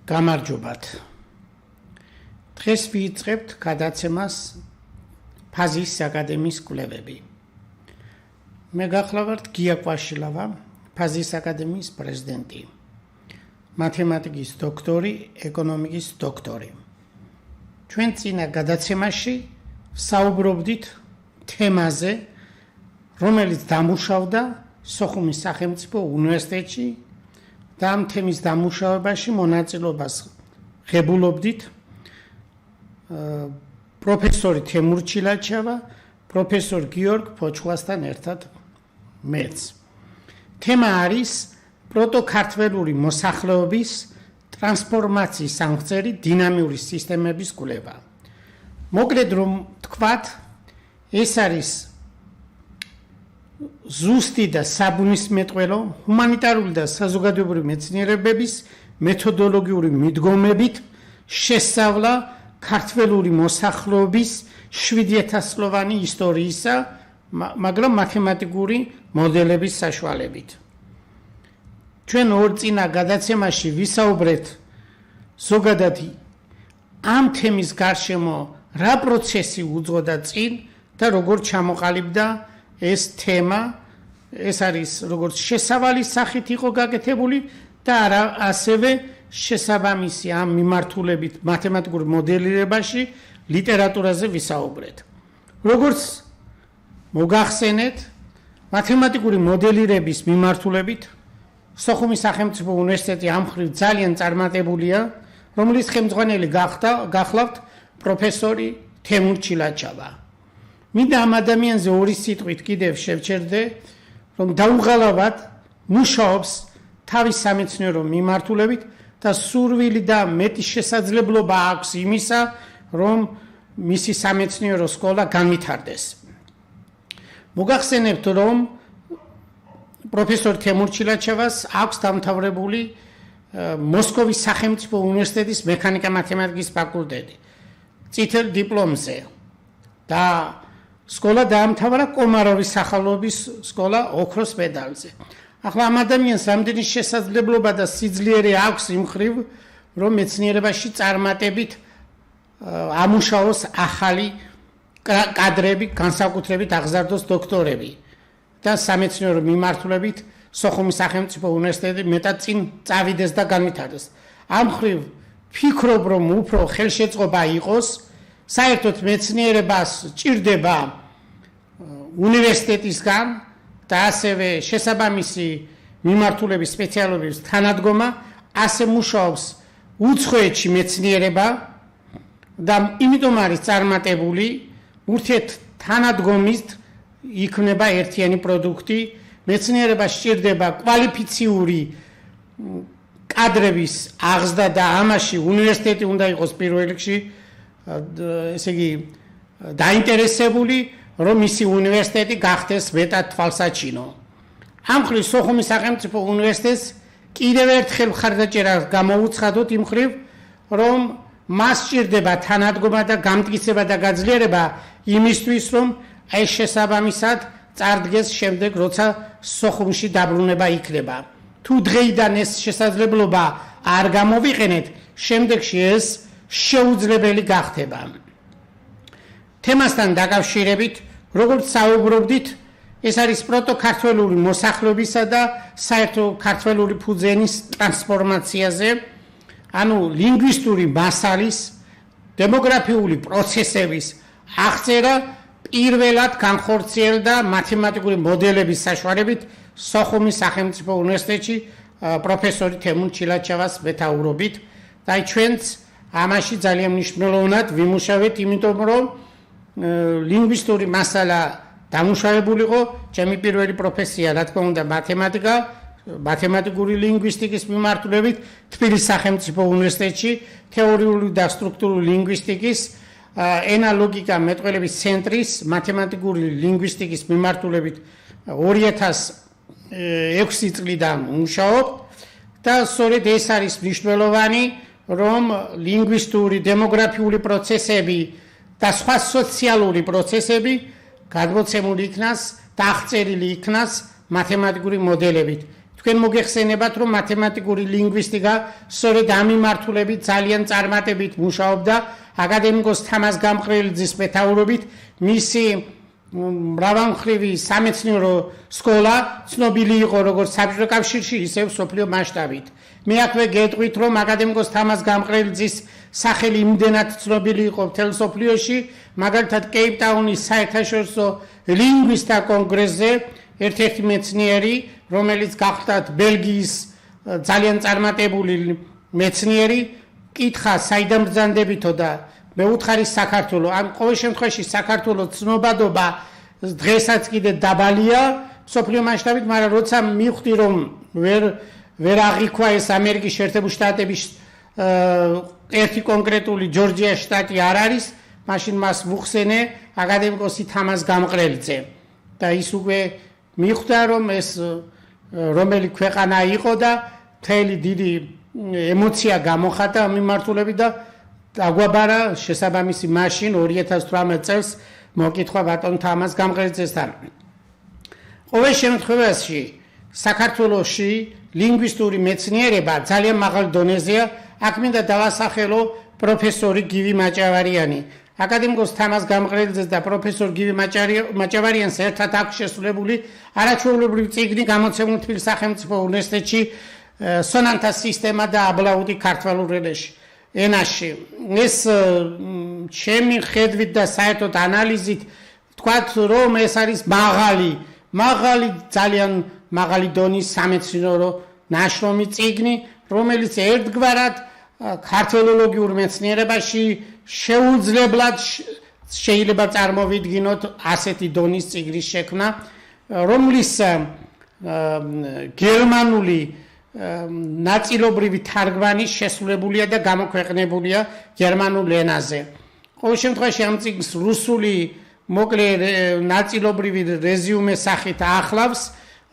გამარჯობათ. დღეს ვიწყებთ გადაცემას ფაზის აკადემიის კვლევები. მე გახლავართ გია კვაშილავა, ფაზის აკადემიის პრეზიდენტი, მათემატიკის დოქტორი, ეკონომიკის დოქტორი. ჩვენ წინა გადაცემაში საუბრობდით თემაზე, რომელიც დამუშავდა სოხუმის სახელმწიფო უნივერსიტეტში და ამ თემის დამუშავებაში მონაწილეობას ღებულობდით პროფესორი თემურ ჩილაჩავა, პროფესორ გიორგ ფოჩხვასთან ერთად მეც. თემა არის პროტოქართველური მოსახლეობის ტრანსფორმაციის სამღწევრი დინამიური სისტემების კვლევა. მოკლედ რომ თქვათ, ეს არის ზუსტი და საბუნისმეტყველო ჰუმანიტარული და საზოგადოებრივი მეცნიერებების მეთოდოლოგიური მიდგომებით შესწავლა ქართველური მოსახლეობის 7000-წლოვანი ისტორიისა, მაგრამ მათემატიკური მოდელების საშუალებით. ჩვენ ორ წინა გადაცემაში ვისაუბრეთ ზოგადად ამ თემის გარშემო რა პროცესი უძღოდა წინ და როგორ ჩამოყალიბდა ეს თემა. ეს არის როგორც შესავალის სახით იყო გაკეთებული და ასევე შესაბამისი ამ მიმართულებით მათემატიკურ მოდელირებაში ლიტერატურაზე ვისაუბრეთ. როგორც მოგახსენეთ, მათემატიკური მოდელირების მიმართულებით სოხუმის სახელმწიფო უნივერსიტეტი ამ მხრივ ძალიან წარმატებულია, რომლის ხელმძღვანელი გახლავთ პროფესორი თემურ ჩილაჩავა. მინდა ამ ადამიანზე ორი სიტყვით კიდევ შევჩერდე, რომ დაუღალავად მუშაობს თავის სამეცნიერო მიმართულებით და სურვილი და მეტი შესაძლებლობა აქვს იმისა, რომ მისი სამეცნიერო სკოლა განვითარდეს. მოგახსენებთ, რომ პროფესორ თემურ ჩილაჩევას აქვს დამთავრებული მოსკოვის სახელმწიფო უნივერსიტეტის მექანიკა-მათემატიკის ფაკულტეტი წითელ დიპლომზე და სკოლა დაამთავრა კომაროვის სახელობის სკოლა ოქროს მედალზე. ახლა ამ ადამიანს რამდენი შესაძლებლობა და სიძლიერე აქვს იმ მხრივ, რომ მეცნიერებაში წარმატებით ამუშავოს ახალი კადრები, განსაკუთრებით აღზარდოს დოქტორები და სამეცნიერო მიმართულებით სოხუმის სახელმწიფო უნივერსიტეტი მეტად წინ წავიდეს და განვითარდეს. ამ მხრივ ფიქრობ, რომ უფრო ხელშეწყობა იყოს, საერთოდ მეცნიერებას ჭირდება უნივერსიტეტისგან და ასევე შესაბამისი მიმართულების სპეციალობების თანადგომა, ასე მუშაობს უცხოეთში მეცნიერება და იმიტომ არის წარმატებული, ურთიერთ თანადგომით იქნება ერთიანი პროდუქტი, მეცნიერებას სჭირდება კვალიფიციური კადრების აღზრდა და ამაში უნივერსიტეტი უნდა იყოს პირველ რიგში, ესე იგი დაინტერესებული, რომ მისი უნივერსიტეტი გახდეს მეტად თვალსაჩინო. ამ მხრივ სოხუმის სახელმწიფო უნივერსიტეტს კიდევ ერთხელ მხარდაჭერა გამოუცხადოთ იმ მხრივ, რომ მას სჭირდება თანადგომა და გამტკიცება და გაძლიერება იმისთვის, რომ ეს შესაბამისად წარდგეს შემდეგ, როცა სოხუმში დაბრუნება იქნება. თუ დღეიდან ეს შესაძლებლობა არ გამოვიყენეთ, შემდეგში ეს შეუძლებელი გახდება. თემასთან დაკავშირებით, როგორც საუბრობდით, ეს არის პროტოქართველური მოსახლეობისა და საერთო ქართველური ფუძენის ტრანსფორმაციაზე, ანუ ლინგვისტური მასალის, დემოგრაფიული პროცესების აღწერა პირველად განხორციელდა მათემატიკური მოდელების საშუალებით სოხუმის სახელმწიფო უნივერსიტეტში პროფესორი თემურ ჩილაჩევას მეთაურობით და ჩვენც ამაში ძალიან მნიშვნელოვნად ვიმუშავეთ, იმიტომ რომ ლინგვისტური მასალა დამუშავებული იყო, ჩემი პირველი პროფესია, რა თქმა უნდა, მათემატიკა, მათემატიკური ლინგვისტიკის მიმართულებით თბილისის სახელმწიფო უნივერსიტეტში თეორიული და სტრუქტურული ლინგვისტიკის ენა-ლოგიკა მეტყველების ცენტრის მათემატიკური ლინგვისტიკის მიმართულებით 2006 წლიდან მუშაობ და სწორედ ეს არის მნიშვნელოვანი, რომ ლინგვისტური, დემოგრაფიული პროცესები და სხვა სოციალური პროცესები გადმოცემული იქნას და აღწერილი იქნას მათემატიკური მოდელებით. თქვენ მოგეხსენებათ, რომ მათემატიკური ლინგვისტიკა სწორედ ამ მიმართულებით ძალიან წარმატებით მუშაობდა აკადემიკოს თამაზ გამყრელიძის მეთაურობით. მისი მრავალმხრივი სამეცნიერო სკოლა ცნობილი იყო როგორც საბჭოთა კავშირში, ისევ მსოფლიო მასშტაბით. მე აქვე გეტყვით, რომ აკადემიკოს თამაზ გამყრელიძის სახელი იმდენად ცნობილი იყო მთელ მსოფლიოში, მაგალითად კეიპტაუნის საერთაშორისო ლინგვისტთა კონგრესზე ერთ-ერთი მეცნიერი, რომელიც გახლდათ ბელგიის ძალიან წარმატებული მეცნიერი, კითხა საიდან ბრძანდებითო და მე უთხარი საქართველოს. ამ ყოველ შემთხვევაში საქართველოს ცნობადობა დღესაც კიდე დაბალია მსოფლიო მასშტაბით, მაგრამ როცა მივხვდი, რომ ვერ აღიქვა ეს ამერიკის შეერთებული შტატების ერთი კონკრეტული ჯორჯიას შტატი არ არის, მაშინ მას ვუხსენე აკადემიკოსი თამაზ გამყრელიძე და ის უკვე მიხვდა, რომ ეს რომელი ქვეყანა იყო და მთელი დიდი ემოცია გამოხატა მიმართულებით და დაგვაბარა შესაბამისი მაშინ 2018 წელს მოკითხვა ბატონ თამაზ გამყრელიძესთან. ყოველ შემთხვევაში საქართველოში ლინგვისტური მეცნიერება ძალიან მაღალ დონეზეა. აქ მინდა დავასახელო პროფესორი გივი მაჭავარიანი. აკადემიკოს თამაზ გამყრელიძეს და პროფესორ გივი მაჭავარიანს ერთად აქვს შესრულებული არაჩვეულებრივი წიგნი გამოცემული თბილისის სახელმწიფო უნივერსიტეტში სონანტას სისტემა და აბლაუდი ქართველურ ენაში. ეს ჩემი ხედვით და საერთოდ ანალიზით ვთქვათ, რომ ეს არის მაღალი ძალიან მაღალი დონის სამეცნიერო ნაშრომი წიგნი, რომელიც ერთგვარად ქართველოლოგიურ მეცნიერებაში შეუძლებლად შეიძლება წარმოვიდგინოთ ასეთი დონის წიგნის შექმნა, რომლის გერმანული ნაწილობრივი თარგმანი შესრულებულია და გამოქვეყნებულია გერმანულ ენაზე. ყოველ შემთხვევაში ამ წიგნს რუსული მოკლე ნაწილობრივი რეზიუმე სახით ახლავს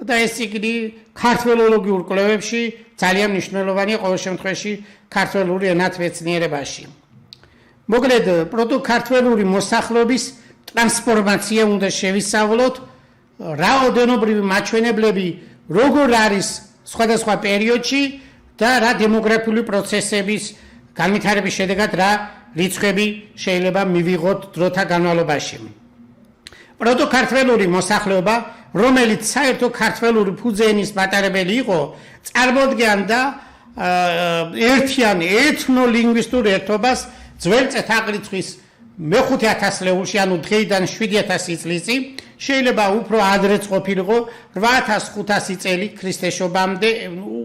და ეს წიგნი ქართველოლოგიურ კვლევებში ძალიან მნიშვნელოვანია ყოველ შემთხვევაში ქართველური ენათმეცნიერებაში. მოკლედ პროტოქართველური მოსახლეობის ტრანსფორმაცია უნდა შევისწავლოთ, რაოდენობრივი მაჩვენებლები როგორ არის სხვადასხვა პერიოდში და რა დემოგრაფიული პროცესების განვითარების შედეგად რა რიცხვები შეიძლება მივიღოთ დროთა განმავლობაში. პროტოქართველური მოსახლეობა, რომელიც საერთო ქართველური ფუძენის მატარებელი იყო, წარმოადგენდა ერთიან ეთნოლინგვისტურ ერთობას ძველ წელთაღრიცხვის მე-5000 ლეულში, ანუ დღეიდან 7000 წლის წინ, შეიძლება უფრო ადრეც ყოფილიყო 8500 წელი ქრისტესშობამდე,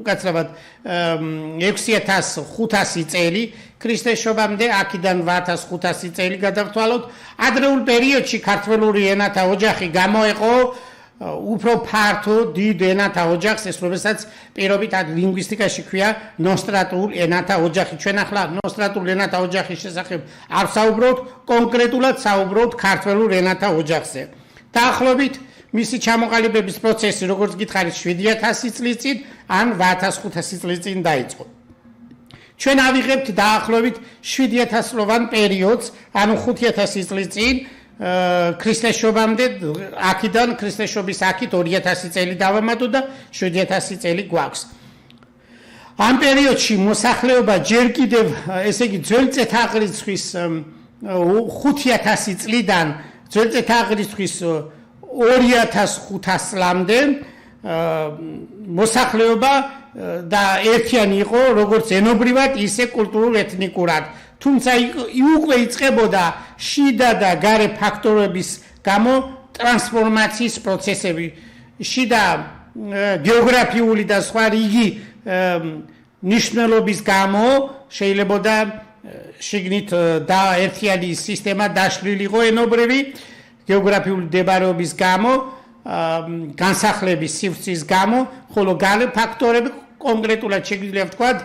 უკაცრავად 6500 წელი ქრისტესშობამდე, აქედან 8500 წელი გადავთვალოთ. ადრეულ პერიოდში ქართველური ენათა ოჯახი გამოეყო უფრო ფართო დიდ ენათა ოჯახს, ეს რომელსაც პირობით ლინგვისტიკაში ქვია ნოსტრატულ ენათა ოჯახი. ჩვენ ახლა ნოსტრატულ ენათა ოჯახის შესახებ არ საუბრობთ, კონკრეტულად საუბრობთ ქართველურ ენათა ოჯახზე. დაახლოებით მისი ჩამოყალიბების პროცესი, როგორც გითხარით, 7000 წლის წინ ან 8500 წლის წინ დაიწყო. ჩვენ ავიღებთ დაახლოებით 7000 წლოვან პერიოდს, ანუ 5000 წლის წინ ქრისტესშობამდე, აქედან ქრისტესშობის აქით 2000 წელი დავამატოთ და 7000 წელი გვაქვს. ამ პერიოდში მოსახლეობა ჯერ კიდევ, ესე იგი, ძველ წელთაღრიცხვის 5000 წლიდან ძველ წელთაღრიცხვის 2500 წლამდე მოსახლეობა და ერთიანი იყო, როგორც ენობრივად, ისე კულტურულ-ეთნიკურად. თუმცა უკვე იწყებოდა შიდა და გარე ფაქტორების გამო ტრანსფორმაციის პროცესები. შიდა გეოგრაფიული და სხვა რიგი ნიშნულობის გამო შეიძლებოდა შიგნით და ერთიანი სისტემა დაშლილიყო ენობრივი გეოგრაფიული მდებარეობის გამო, განსახლების სივრცის გამო, ხოლო გარე ფაქტორები კონკრეტულად შეგვიძლია ვთქვათ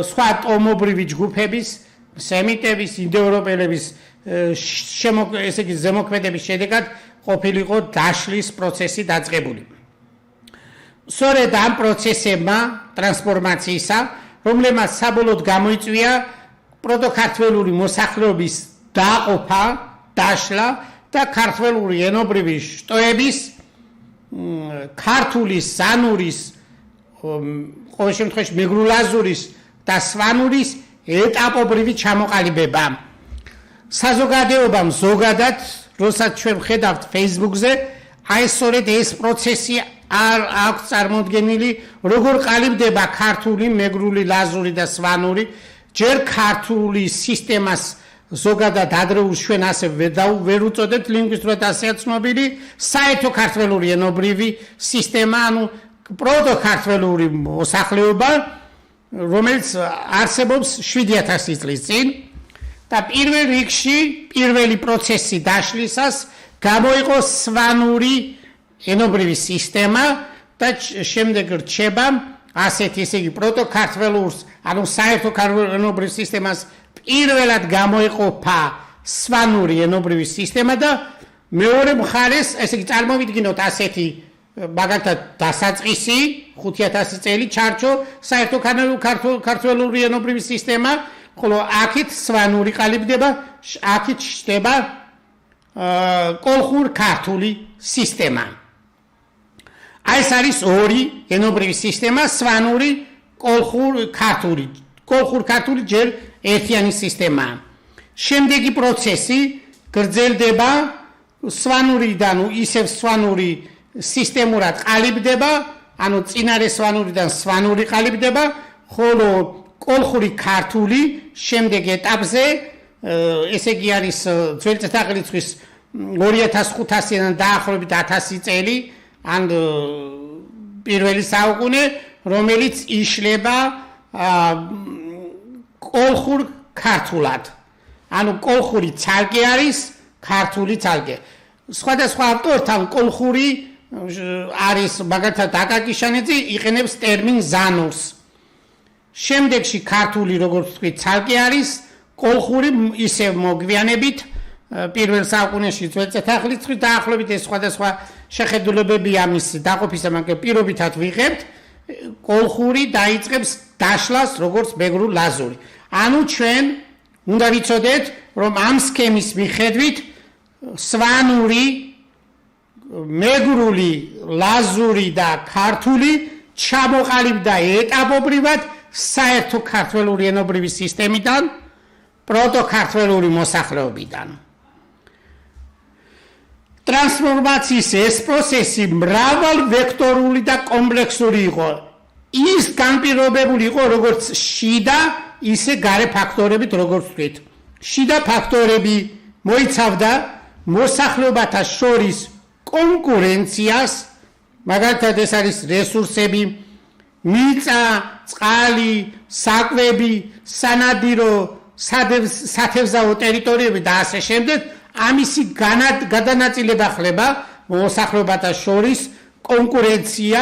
სხვა ატომობრივი ჯგუფების, სემიტების, ინდოევროპელების ესე იგი ზემოქმედების შედეგად ყოფილიყო დაშლის პროცესი დაწყებული. სწორედ ამ პროცესებმა ტრანსფორმაციისა, რომლებმაც საბოლოოდ გამოიწვია პროტოქართველური მოსახლეობის დაყოფა, დაშლა და ქართველური ენობრივი შტოების, ქართულის, სანურის, ყოველ შემთხვევაში მეგრულ-ლაზურის და სვანურის ეტაპობრივი ჩამოყალიბება. საზოგადოებამ ზოგადად, როდესაც ჩვენ ვხედავთ Facebook-ზე, აი სწორედ ეს პროცესი არ აქვს წარმოდგენილი, როგორ ყალიბდება ქართული, მეგრული, ლაზური და სვანური, ჯერ ქართული სისტემას ზოგადად ადრეულ ჩვენ ასე ვერ უწოდებთ ლინგვისტურად ასეა ცნობილი საერთო ქართველური ენობრივი სისტემა, ანუ პროტო-ქართველური მოსახლეობა, რომელიც არსებობს 7000 წლის წინ და პირველ რიგში პირველი პროცესი დაშლისას გამოიყო სვანური ენობრივი სისტემა და შემდეგ რჩება ასეთი, ესე იგი პროტო-ქართველურს, ანუ საერთო ენობრივ სისტემას პირველად გამოიყოფა სვანური ენობრივი სისტემა და მეორე მხარეს, ესე იგი წარმოვიდგინოთ ასეთი მაგალითად დასაწყისი 5000 წელი ჩარჩო საერთო ქართველური ენობრივი სისტემა, ხოლო აქეთ სვანური ყალიბდება, აქეთ ჩნდება კოლხურ-ქართული სისტემა. აი ეს არის ორი ენობრივი სისტემა, სვანური, კოლხურ-ქართული. კოლხურ-ქართული ჯერ ერთიანი სისტემაა. შემდეგი პროცესი გრძელდება სვანურიდან ისევ სვანური სისტემურად ყალიბდება, ანუ წინარე სვანურიდან სვანური ყალიბდება, ხოლო კოლხური-ქართული შემდეგ ეტაპზე, ესე იგი არის ძველი წელთაღრიცხვის 2500-დან დაახლოებით 1000 წელი, ან პირველი საუკუნე, რომელიც იშლება კოლხურ-ქართულად. ანუ კოლხური ცალკე არის, ქართული ცალკე. სხვადასხვა ავტორთან კოლხური არის მაგალითად აკაკიშანიძე იყენებს ტერმინ ზანურს. შემდეგში ქართული როგორც ვთქვით ცალკე არის, კოლხური ისევ მოგვიანებით პირველ საუკუნეში ძველი წელთაღრიცხვით დაახლოებით ეს სხვადასხვა შეხედულებები ამის დაყოფისა, მაგრამ პირობითად ვიღებთ, კოლხური დაიწყებს დაშლას როგორც მეგრულ-ლაზური. ანუ ჩვენ უნდა ვიცოდეთ, რომ ამ სქემის მიხედვით სვანური, მეგრული, ლაზური და ქართული ჩამოყალიბდა ეტაპობრივად საერთო ქართველური ენობრივი სისტემიდან, პროტო-ქართველური მოსახლეობიდან. ტრანსფორმაციის ეს პროცესი მრავალვექტორული და კომპლექსური იყო. ის განპირობებული იყო როგორც შიდა, ისე გარე ფაქტორებით, როგორც ვთქვით. შიდა ფაქტორები მოიცავდა მოსახლეობათა შორის კონკურენციას, მაგალითად ეს არის რესურსები, მიწა, წყალი, საკვები, სანადირო, სათევზაო ტერიტორიები და ასე შემდეგ. ამისი გადანაწილება ხდება მოსახლეობათა შორის კონკურენცია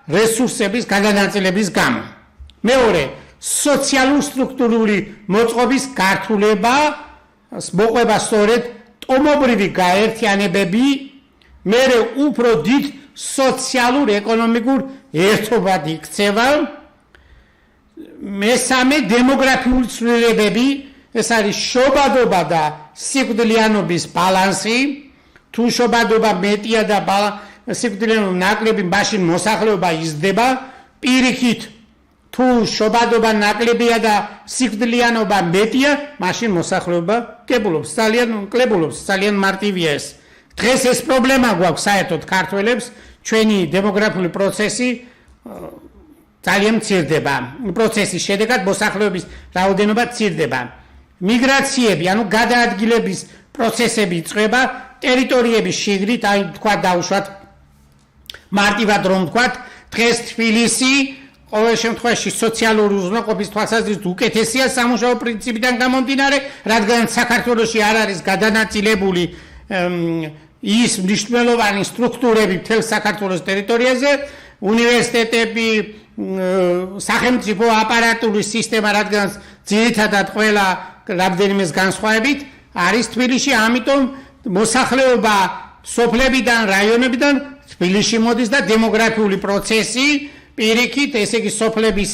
რესურსების გადანაწილების გამო. მეორე, სოციალურ-სტრუქტურული მოწყობის გართულება, მოყვება სწორედ ტომობრივი გაერთიანებები, მერე უფრო დიდ სოციალურ-ეკონომიკურ ერთობად იქცევა. მესამე, დემოგრაფიული ცვლილებები, ეს არის შობადობა და სიკვდილიანობის ბალანსი. თუ შობადობა მეტია და სიკვდილიანობა ნაკლები, მაშინ მოსახლეობა იზრდება. პირიქით, თუ შობადობა ნაკლებია და სიკვდილიანობა მეტია, მაშინ მოსახლეობა კლებულობს, ძალიან მარტივია ეს. დღეს ეს პრობლემა გვაქვს საერთოდ ქართველებს, ჩვენი დემოგრაფიული პროცესი ძალიან მცირდება. პროცესის შედეგად მოსახლეობის რაოდენობა მცირდება. მიგრაციები, ანუ გადაადგილების პროცესები იწყება ტერიტორიების შიგნით, აი თქვა დავუშვათ მარტივად რომ ვთქვათ, დღეს თბილისი ყოველ შემთხვევაში სოციალური უზრუნველყოფის თვალსაზრისით უკეთესია სამუშაო პრინციპიდან გამომდინარე, რადგან საქართველოში არ არის გადანაწილებული ის მნიშვნელოვანი სტრუქტურები მთელ საქართველოს ტერიტორიაზე, უნივერსიტეტები, სახელმწიფო აპარატული სისტემა, რადგან ძირითადად ყველა რამდენიმეს განსხვავებით არის თბილისში, ამიტომ მოსახლეობა სოფლებიდან, რაიონებიდან თბილისში მოდის და დემოგრაფიული პროცესი პირიქით, ესე იგი სოფლების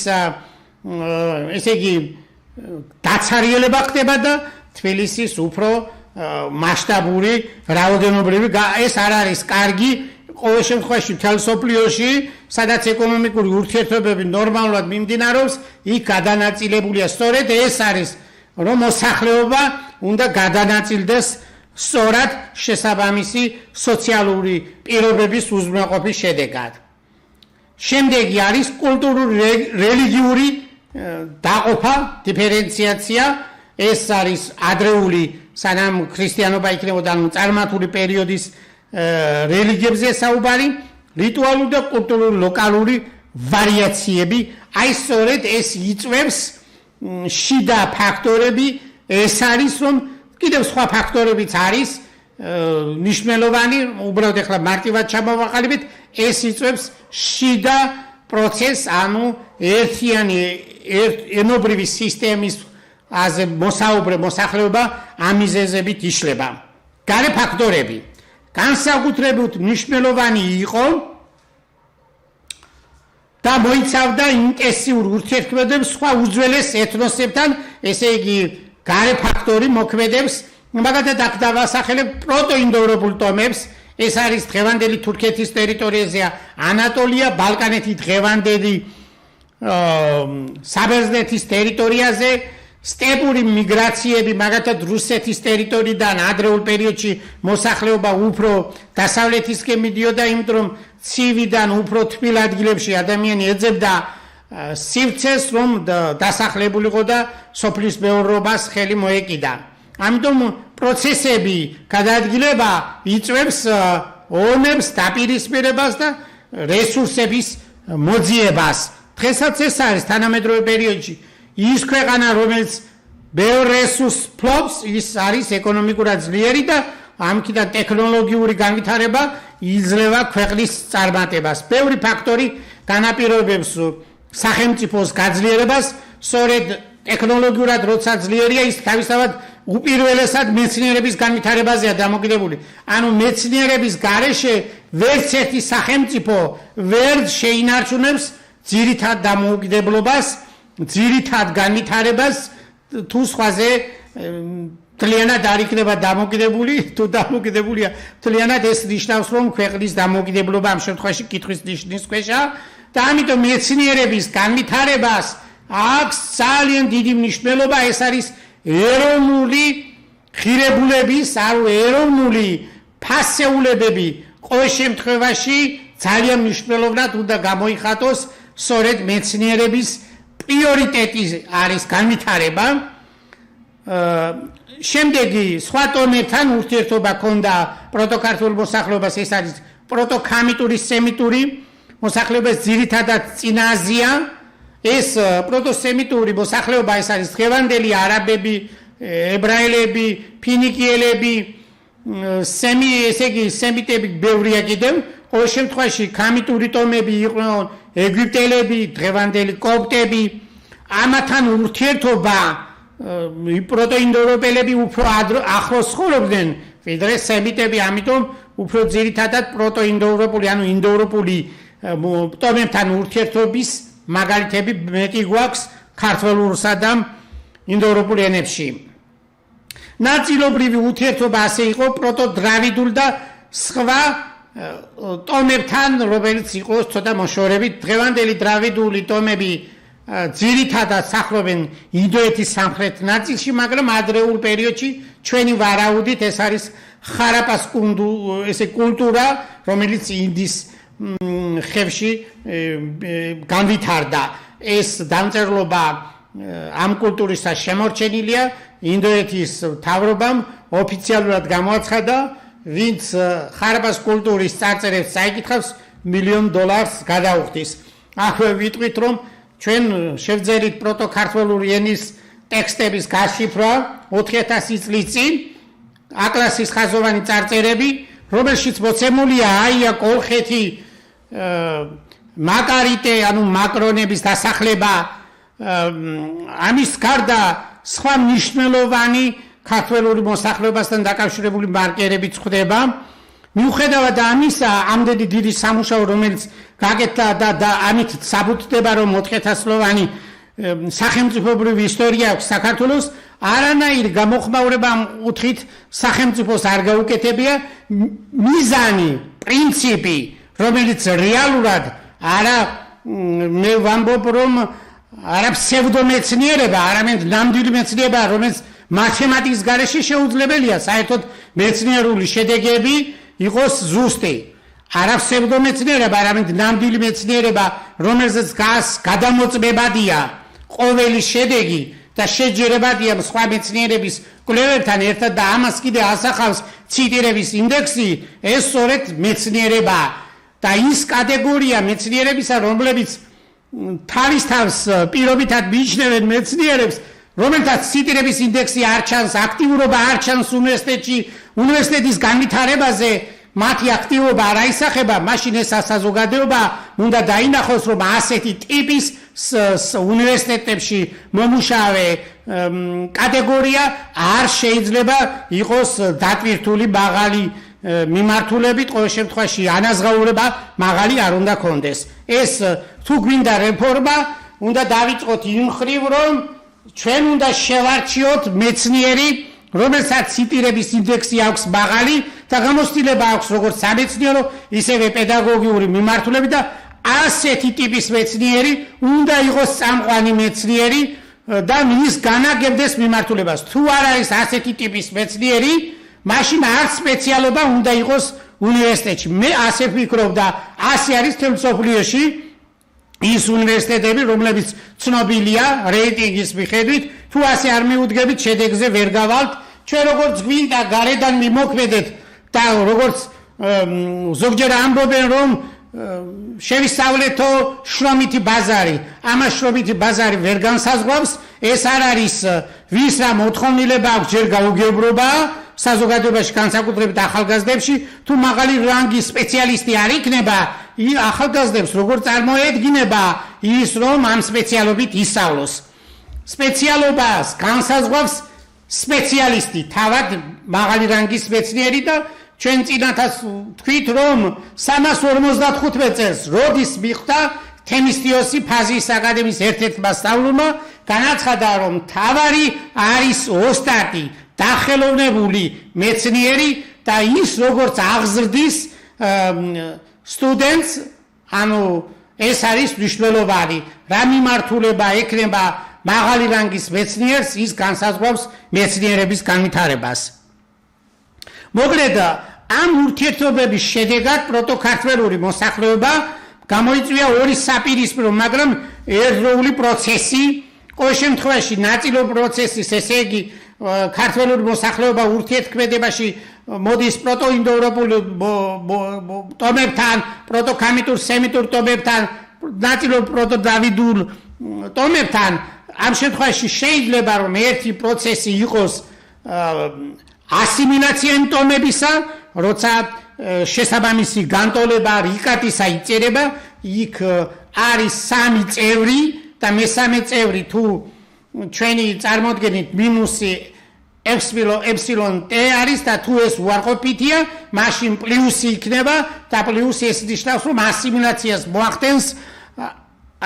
ესე იგი დაცარიელება ხდება და თბილისის უფრო მასშტაბური რაოდენობრივი ეს არ არის კარგი ყოველ შემთხვევაში მთელ სოფლიოში, სადაც ეკონომიკური ურთიერთობები ნორმალურად მიმდინარეობს, იქ გადანაწილებულია სწორედ ეს არის, რომ მოსახლეობა უნდა გადანაწილდეს სწორად შესაბამისი სოციალური პირობების უზრუნველყოფის შედეგად. შემდეგი არის კულტურულ-რელიგიური დაყოფა, დიფერენციაცია, ეს არის ადრეული სანამ ქრისტიანობა იქნებოდა წარმართული პერიოდის რელიგიებზე საუბარი, რიტუალური და კულტურული ლოკალური ვარიაციები, აი სწორედ ეს იწვევს შიდა ფაქტორები, ეს არის რომ კიდევ სხვა ფაქტორებიც არის მნიშვნელოვანი, უბრალოდ ახლა მარტივად ჩამოვაყალიბეთ, ეს იწვევს შიდა პროცესს, ანუ ერთიანი ენობრივი სისტემის აზე მოსაუბრე მოსახლეობა ამ მიზეზებით იშლება. გარე ფაქტორები განსაკუთრებით მნიშვნელოვანი იყო და მოიცავდა ინტენსიურ ურთიერთქმედებს სხვა უძველეს ეთნოსებთან, ესე იგი გარე ფაქტორი მოქმედებს, მაგალითად აქ დავასახელებ პროტოინდოევროპულ ტომებს, ეს არის დღევანდელი თურქეთის ტერიტორიაზე, ანატოლია, ბალკანეთი დღევანდელი საბერძნეთის ტერიტორიაზე, სტეპური მიგრაციები, მაგალითად რუსეთის ტერიტორიიდან ადრეულ პერიოდში მოსახლეობა უფრო დასავლეთისკენ მიდიოდა, იმიტომ რომ ცივიდან უფრო თბილ ადგილებში ადამიანი ეძებდა სივრცეს, რომ დასახლებულიყო და სოფლის მეურნეობას ხელი მოეკიდა. ამიტომ პროცესები გადაადგილება იწვევს ომებს, დაპირისპირებას და რესურსების მოძიებას. დღესაც ეს არის თანამედროვე პერიოდში ის ქვეყანა, რომელიც ბევრ რესურსს ფლობს, ის არის ეკონომიკურად ძლიერი და ამქიდან ტექნოლოგიური განვითარება იძლევა ქვეყნის წარმატებას. ბევრი ფაქტორი განაპირობებს სახელმწიფოს გაძლიერებას, სწორედ ტექნოლოგიურად როცა ძლიერია, ის თავისთავად უპირველესად მეცნიერების განვითარებაზეა დამოკიდებული. ანუ მეცნიერების გარეშე ვერც ერთი სახელმწიფო ვერ შეინარჩუნებს ძირითად დამოუკიდებლობას, ძირითად განვითარებას, თუ სხვაზე მთლიანად არ იქნება დამოკიდებული, თუ დამოკიდებულია მთლიანად, ეს ნიშნავს, რომ ქვეყნის დამოუკიდებლობა ამ შემთხვევაში კითხვის ნიშნის ქვეშა და ამიტომ მეცნიერების განვითარებას აქვს ძალიან დიდი მნიშვნელობა, ეს არის ეროვნული ღირებულების, ანუ ეროვნული ფასეულებები ყოველ შემთხვევაში ძალიან მნიშვნელოვნად უნდა გამოიხატოს სწორედ მეცნიერების პრიორიტეტი არის განვითარება. შემდეგი სხვა ტომებთან ურთიერთობა ჰქონდა პროტოქართულ მოსახლეობას, ეს არის პროტოქამიტური სემიტური მოსახლეობის ძირითადად წინა აზია. ეს პროტოსემიტური მოსახლეობა, ეს არის დღევანდელი არაბები, ებრაელები, ფინიკიელები, ესე იგი სემიტები ბევრია კიდევ. ყოველ შემთხვევაში ქამიტური ტომები იყვნენ ეგვიპტელები, დღევანდელი კოპტები, ამათან ურთიერთობა პროტოინდოევროპელები უფრო ახლოს ცხოვრობდნენ, ვიდრე სემიტები, ამიტომ უფრო ძირითადად პროტოინდოევროპული, ანუ ინდოევროპული ტომებთან ურთიერთობის მაგალითები მეტი გვაქვს ქართველურსა და ინდოევროპულ ენებში. ნაწილობრივი ურთიერთობა ასე იყო პროტოდრავიდულ და სხვა ტომებთან, რომელიც იყო ცოტა მოშორებით. დღევანდელი დრავიდული ტომები ძირითადად სახლობენ ინდოეთის სამხრეთ ნაწილში, მაგრამ ადრეულ პერიოდში ჩვენი ვარაუდით ეს არის ხარაპას კულტურა, რომელიც ინდის ხევში განვითარდა. ეს დამწერლობა ამ კულტურისას შემორჩენილია, ინდოეთის მთავრობამ ოფიციალურად გამოაცხადა, ვინც ხარაპას კულტურის წარწერებს წაიკითხავს, $1,000,000 გადაუხდის. აქვე ვიტყვით, რომ ჩვენ შევძელით პროტოქართველური ენის ტექსტების გაშიფრვა 4000 წლის წინ, აკლასის ხაზოვანი წარწერები, რომელშიც მოცემულია აია კოლხეთი, მაკარიტე, ანუ მაკრონების დასახლება, ამის გარდა სხვა მნიშვნელოვანი ქართველური მოსახლეობასთან დაკავშირებული მარკერებიც ხდება. მიუხედავად ამისა, ამდენი დიდი სამუშაო, რომელიც გაკეთდა და ამით საბუთდება, რომ 4000-ლოვანი სახელმწიფოებრივი ისტორია აქვს საქართველოს, არანაირი გამოხმაურება ამ კუთხით სახელმწიფოს არ გაუკეთებია მიზანი, პრინციპი, რომელიც რეალურად არა მე ვამბობ რომ არა ფსევდომეცნიერება, არამედ ნამდვილი მეცნიერება, რომელიც მათემატიკის გარეშე შეუძლებელია საერთოდ მეცნიერული შედეგები იყოს ზუსტი. არა ფსევდომეცნიერება, არამედ ნამდვილი მეცნიერება, რომელზეც გადამოწმებადია ყოველი შედეგი და შეჯერებადია სხვა მეცნიერების კვლევებთან ერთად და ამას კიდე ასახავს ციტირების ინდექსი, ეს სწორედ მეცნიერებაა. და ის კატეგორია მეცნიერებისა, რომლებიც თავის თავს პირობითად მიიჩნევენ მეცნიერებს, რომელთაც ციტირების ინდექსი არ ჩანს, აქტიურობა არ ჩანს უნივერსიტეტში, უნივერსიტეტის განვითარებაზე მათი აქტიურობა არ აისახება, მაშინ ეს საზოგადოება უნდა დაინახოს, რომ ასეთი ტიპის უნივერსიტეტებში მომუშავე კატეგორია არ შეიძლება იყოს დატვირთული მაღალი მიმართულებით, ყოველ შემთხვევაში ანაზღაურება მაღალი არ უნდა კონდეს. ეს თუ გვინდა რეფორმა, უნდა დავიწყოთ იმ ხრივ, რომ ჩვენ უნდა შევარჩიოთ მეცნიერი, რომელსაც ციტირების ინდექსი აქვს მაღალი და გამოცდილება აქვს როგორც სამეცნიერო, ისევე პედაგოგიური მიმართულებით და ასეთი ტიპის მეცნიერი უნდა იყოს წამყვანი მეცნიერი და მის განაგებდეს მიმართულებას. თუ არ არის ასეთი ტიპის მეცნიერი, მაშინ არც სპეციალობა უნდა იყოს უნივერსიტეტში. მე ასე ვფიქრობ და ასე არის თელ მსოფლიოში ის უნივერსიტეტები, რომლებიც ცნობილია რეიტინგის მიხედვით, თუ ასე არ მიუდგებით, შედეგზე ვერ გავალთ. ჩვენ როგორც გვინდა გარედან მიმოქმედეთ და როგორც ზოგჯერ ამბობენ, რომ შევისწავლეთო შრომითი ბაზარი, ამას შრომითი ბაზარი ვერ განსაზღვრავს, ეს არ არის ვის რა მოთხოვნილება აქვს ჯერ გაუგებრობა საზოგადოებაში, განსაკუთრებით ახალგაზრდებში, თუ მაღალი რანგის სპეციალისტი არ იქნება, ახალგაზრდებს როგორ წარმოედგინება ის, რომ ამ სპეციალობით ისწავლოს. სპეციალობას განსაზღვრავს სპეციალისტი, თავად მაღალი რანგის მეცნიერი და ჩვენ წინათაც თქვით, რომ 355 წელს როდის მიხვდა თემისტიოსი ფაზის აკადემიის ერთ-ერთმა სწავლულმა, განაცხადა, რომ თავარი არის ოსტატი, დახელოვნებული მეცნიერი და ის როგორც აღზრდის სტუდენტს, ანუ ეს არის მნიშვნელოვანი, რა მიმართულება ექნება მაღალი რანგის მეცნიერს, ის განსაზღვრავს მეცნიერების განვითარებას. მოკლედ, ამ ურთიერთობების შედეგად პროტოქართველური მოსახლეობა გამოიწვია ორი საპირისპირო, მაგრამ ერთდროული პროცესი, ყოველ შემთხვევაში ნაწილობრივი პროცესის, ესე იგი ქართველური მოსახლეობა ურთიერთქმედებაში მოდის პროტოინდოევროპულ ტომებთან, პროტოქამიტურ სემიტურ ტომებთან, ნაწილობრივ პროტოდრავიდულ ტომებთან. ამ შემთხვევაში შეიძლება რომ ერთი პროცესი იყოს ასიმილაციანი ტომებისა, როცა შესაბამისი განტოლება რიკატისა იწერება, იქ არის 3 წევრი და მესამე წევრი თუ ჩვენი წარმოდგენით მინუსი ეფსილონ t არის და თუ ეს უარყოფითია, მაშინ პლუსი იქნება და პლუსი ეს ნიშნავს, რომ ასიმილაციას მოახდენს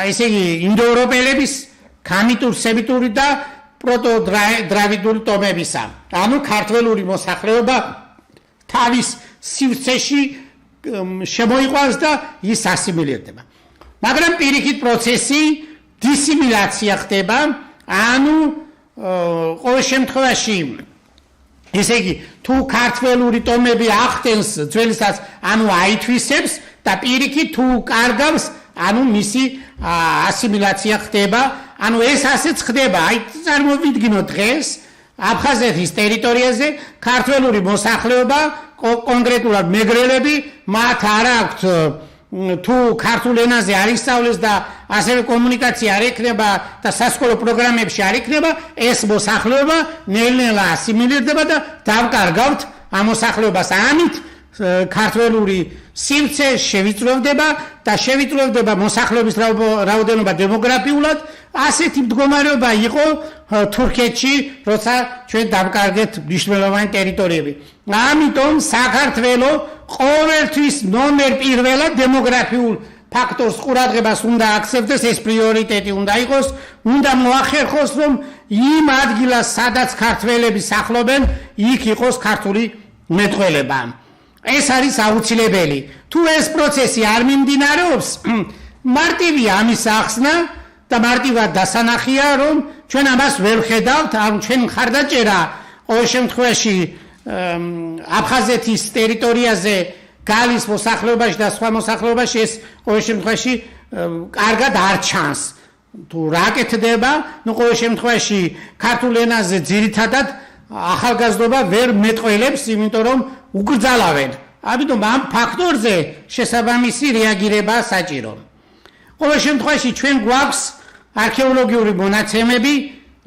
ესე იგი ინდოევროპელების ქამიტურ სემიტური და პროტოდრავიდული ტომებისა. ანუ ქართველური მოსახლეობა თავის სივრცეში შემოიყვანს და ის ასიმილირდება. მაგრამ პირიქით პროცესი დისიმილაცია ხდება, ანუ ყოველ შემთხვევაში ესე იგი თუ ქართველური ტომები ახდენს ძველსაც, ანუ აითვისებს და პირიქით თუ კარგავს, ანუ მისი ასიმილაცია ხდება, ანუ ეს ასეც ხდება. აი წარმოვიდგინოთ დღეს აფხაზეთის ტერიტორიაზე ქართველური მოსახლეობა, კონკრეტულად მეგრელები, მათ არ აქვთ თუ ქართულ ენაზე არ ისწავლეს და ასევე კომუნიკაცია არ ექნება და სასკოლო პროგრამებში არ იქნება, ეს მოსახლეობა ნელ-ნელა ასიმილირდება და დავკარგავთ ამ მოსახლეობას. ამით ქართველური სივრცე შევიწროვდება და შევიწროვდება მოსახლეობის რაოდენობა დემოგრაფიულად. ასეთი მდგომარეობა იყო თურქეთში, როცა ჩვენ დავკარგეთ მნიშვნელოვანი ტერიტორიები. ამიტომ საქართველო ყოველთვის ნომერ პირველად დემოგრაფიულ ფაქტორს ყურადღებას უნდა აქცევდეს, ეს პრიორიტეტი უნდა იყოს, უნდა მოახერხოს, რომ იმ ადგილას, სადაც ქართველები სახლობენ, იქ იყოს ქართული მეტყველება. ეს არის აუცილებელი. თუ ეს პროცესი არ მიმდინარეობს, მარტივია ამის ახსნა და მარტივად დასანახია, რომ ჩვენ ამას ვერ ხედავთ, ან ჩვენ მხარდაჭერა ყოველ შემთხვევაში აფხაზეთის ტერიტორიაზე გალის მოსახლეობაში და სხვა მოსახლეობაში ეს ყოველ შემთხვევაში კარგად არ ჩანს. თუ რა კეთდება, ყოველ შემთხვევაში ქართულ ენაზე ძირითადად ახალგაზრდობა ვერ მეტყველებს, იმიტომ რომ უკრძალავენ. ამიტომ ამ ფაქტორზე შესაბამისი რეაგირება საჭირო. ყოველ შემთხვევაში ჩვენ გვაქვს არქეოლოგიური მონაცემები,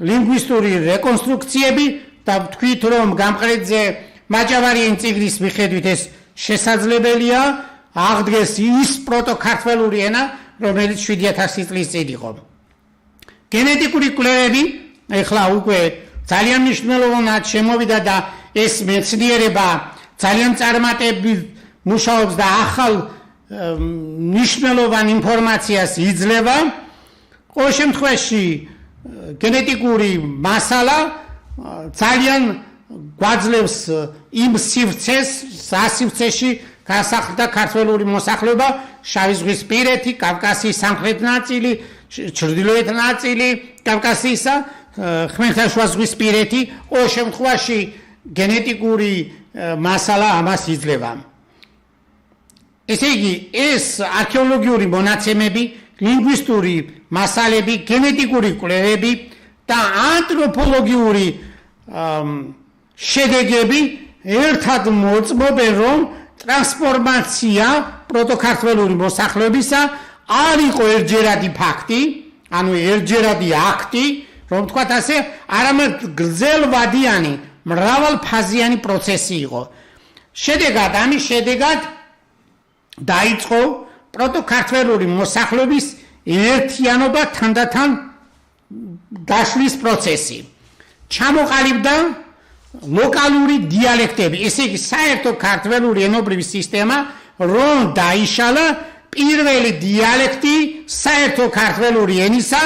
ლინგვისტური რეკონსტრუქციები და ვთქვით, რომ გამყრედზე მაჭავარიენ წიგნის მიხედვით ეს შესაძლებელია, აღდგეს ის პროტოქართველური ენა, რომელიც 7000 წლის წინ იყო. გენეტიკური კვლევები ეხლა უკვე ძალიან მნიშვნელოვნად შემოვიდა და ეს მეცნიერება ძალიან წარმატებით მუშაობს და ახალ მნიშვნელოვან ინფორმაციას იძლევა. ყოველ შემთხვევაში გენეტიკური მასალა ძალიან გვაძლევს იმ სივრცეს, სასივრცეში გასახლდა ქართველური მოსახლეობა, შავი ზღვის პირეთი, კავკასიის სამხრეთ ნაწილი, ჩრდილოეთ ნაწილი კავკასიისა, ხმელთაშუა ზღვის პირეთი, ყოველ შემთხვევაში გენეტიკური მასალა ამას იძლევა. ესე იგი, ეს არქეოლოგიური მონაცემები, ლინგვისტური მასალები, გენეტიკური კვლევები და ანთროპოლოგიური შედეგები ერთად მოწმობენ, რომ ტრანსფორმაცია პროტოქართველური მოსახლეობისა არ იყო ერთჯერადი ფაქტი, ანუ ერთჯერადი აქტი, რომ თქვათ ასე, არამედ გრძელვადიანი, მრავალფაზიანი პროცესი იყო. შედეგად, ამის შედეგად დაიწყო პროტოქართველური მოსახლეობის ერთიანობა თანდათან დაშლის პროცესი. ჩამოყალიბდა ლოკალური დიალექტები, ესე იგი საერთო ქართველური ენობრივი სისტემა, რომ დაიშალა პირველი დიალექტი საერთო ქართველური ენისა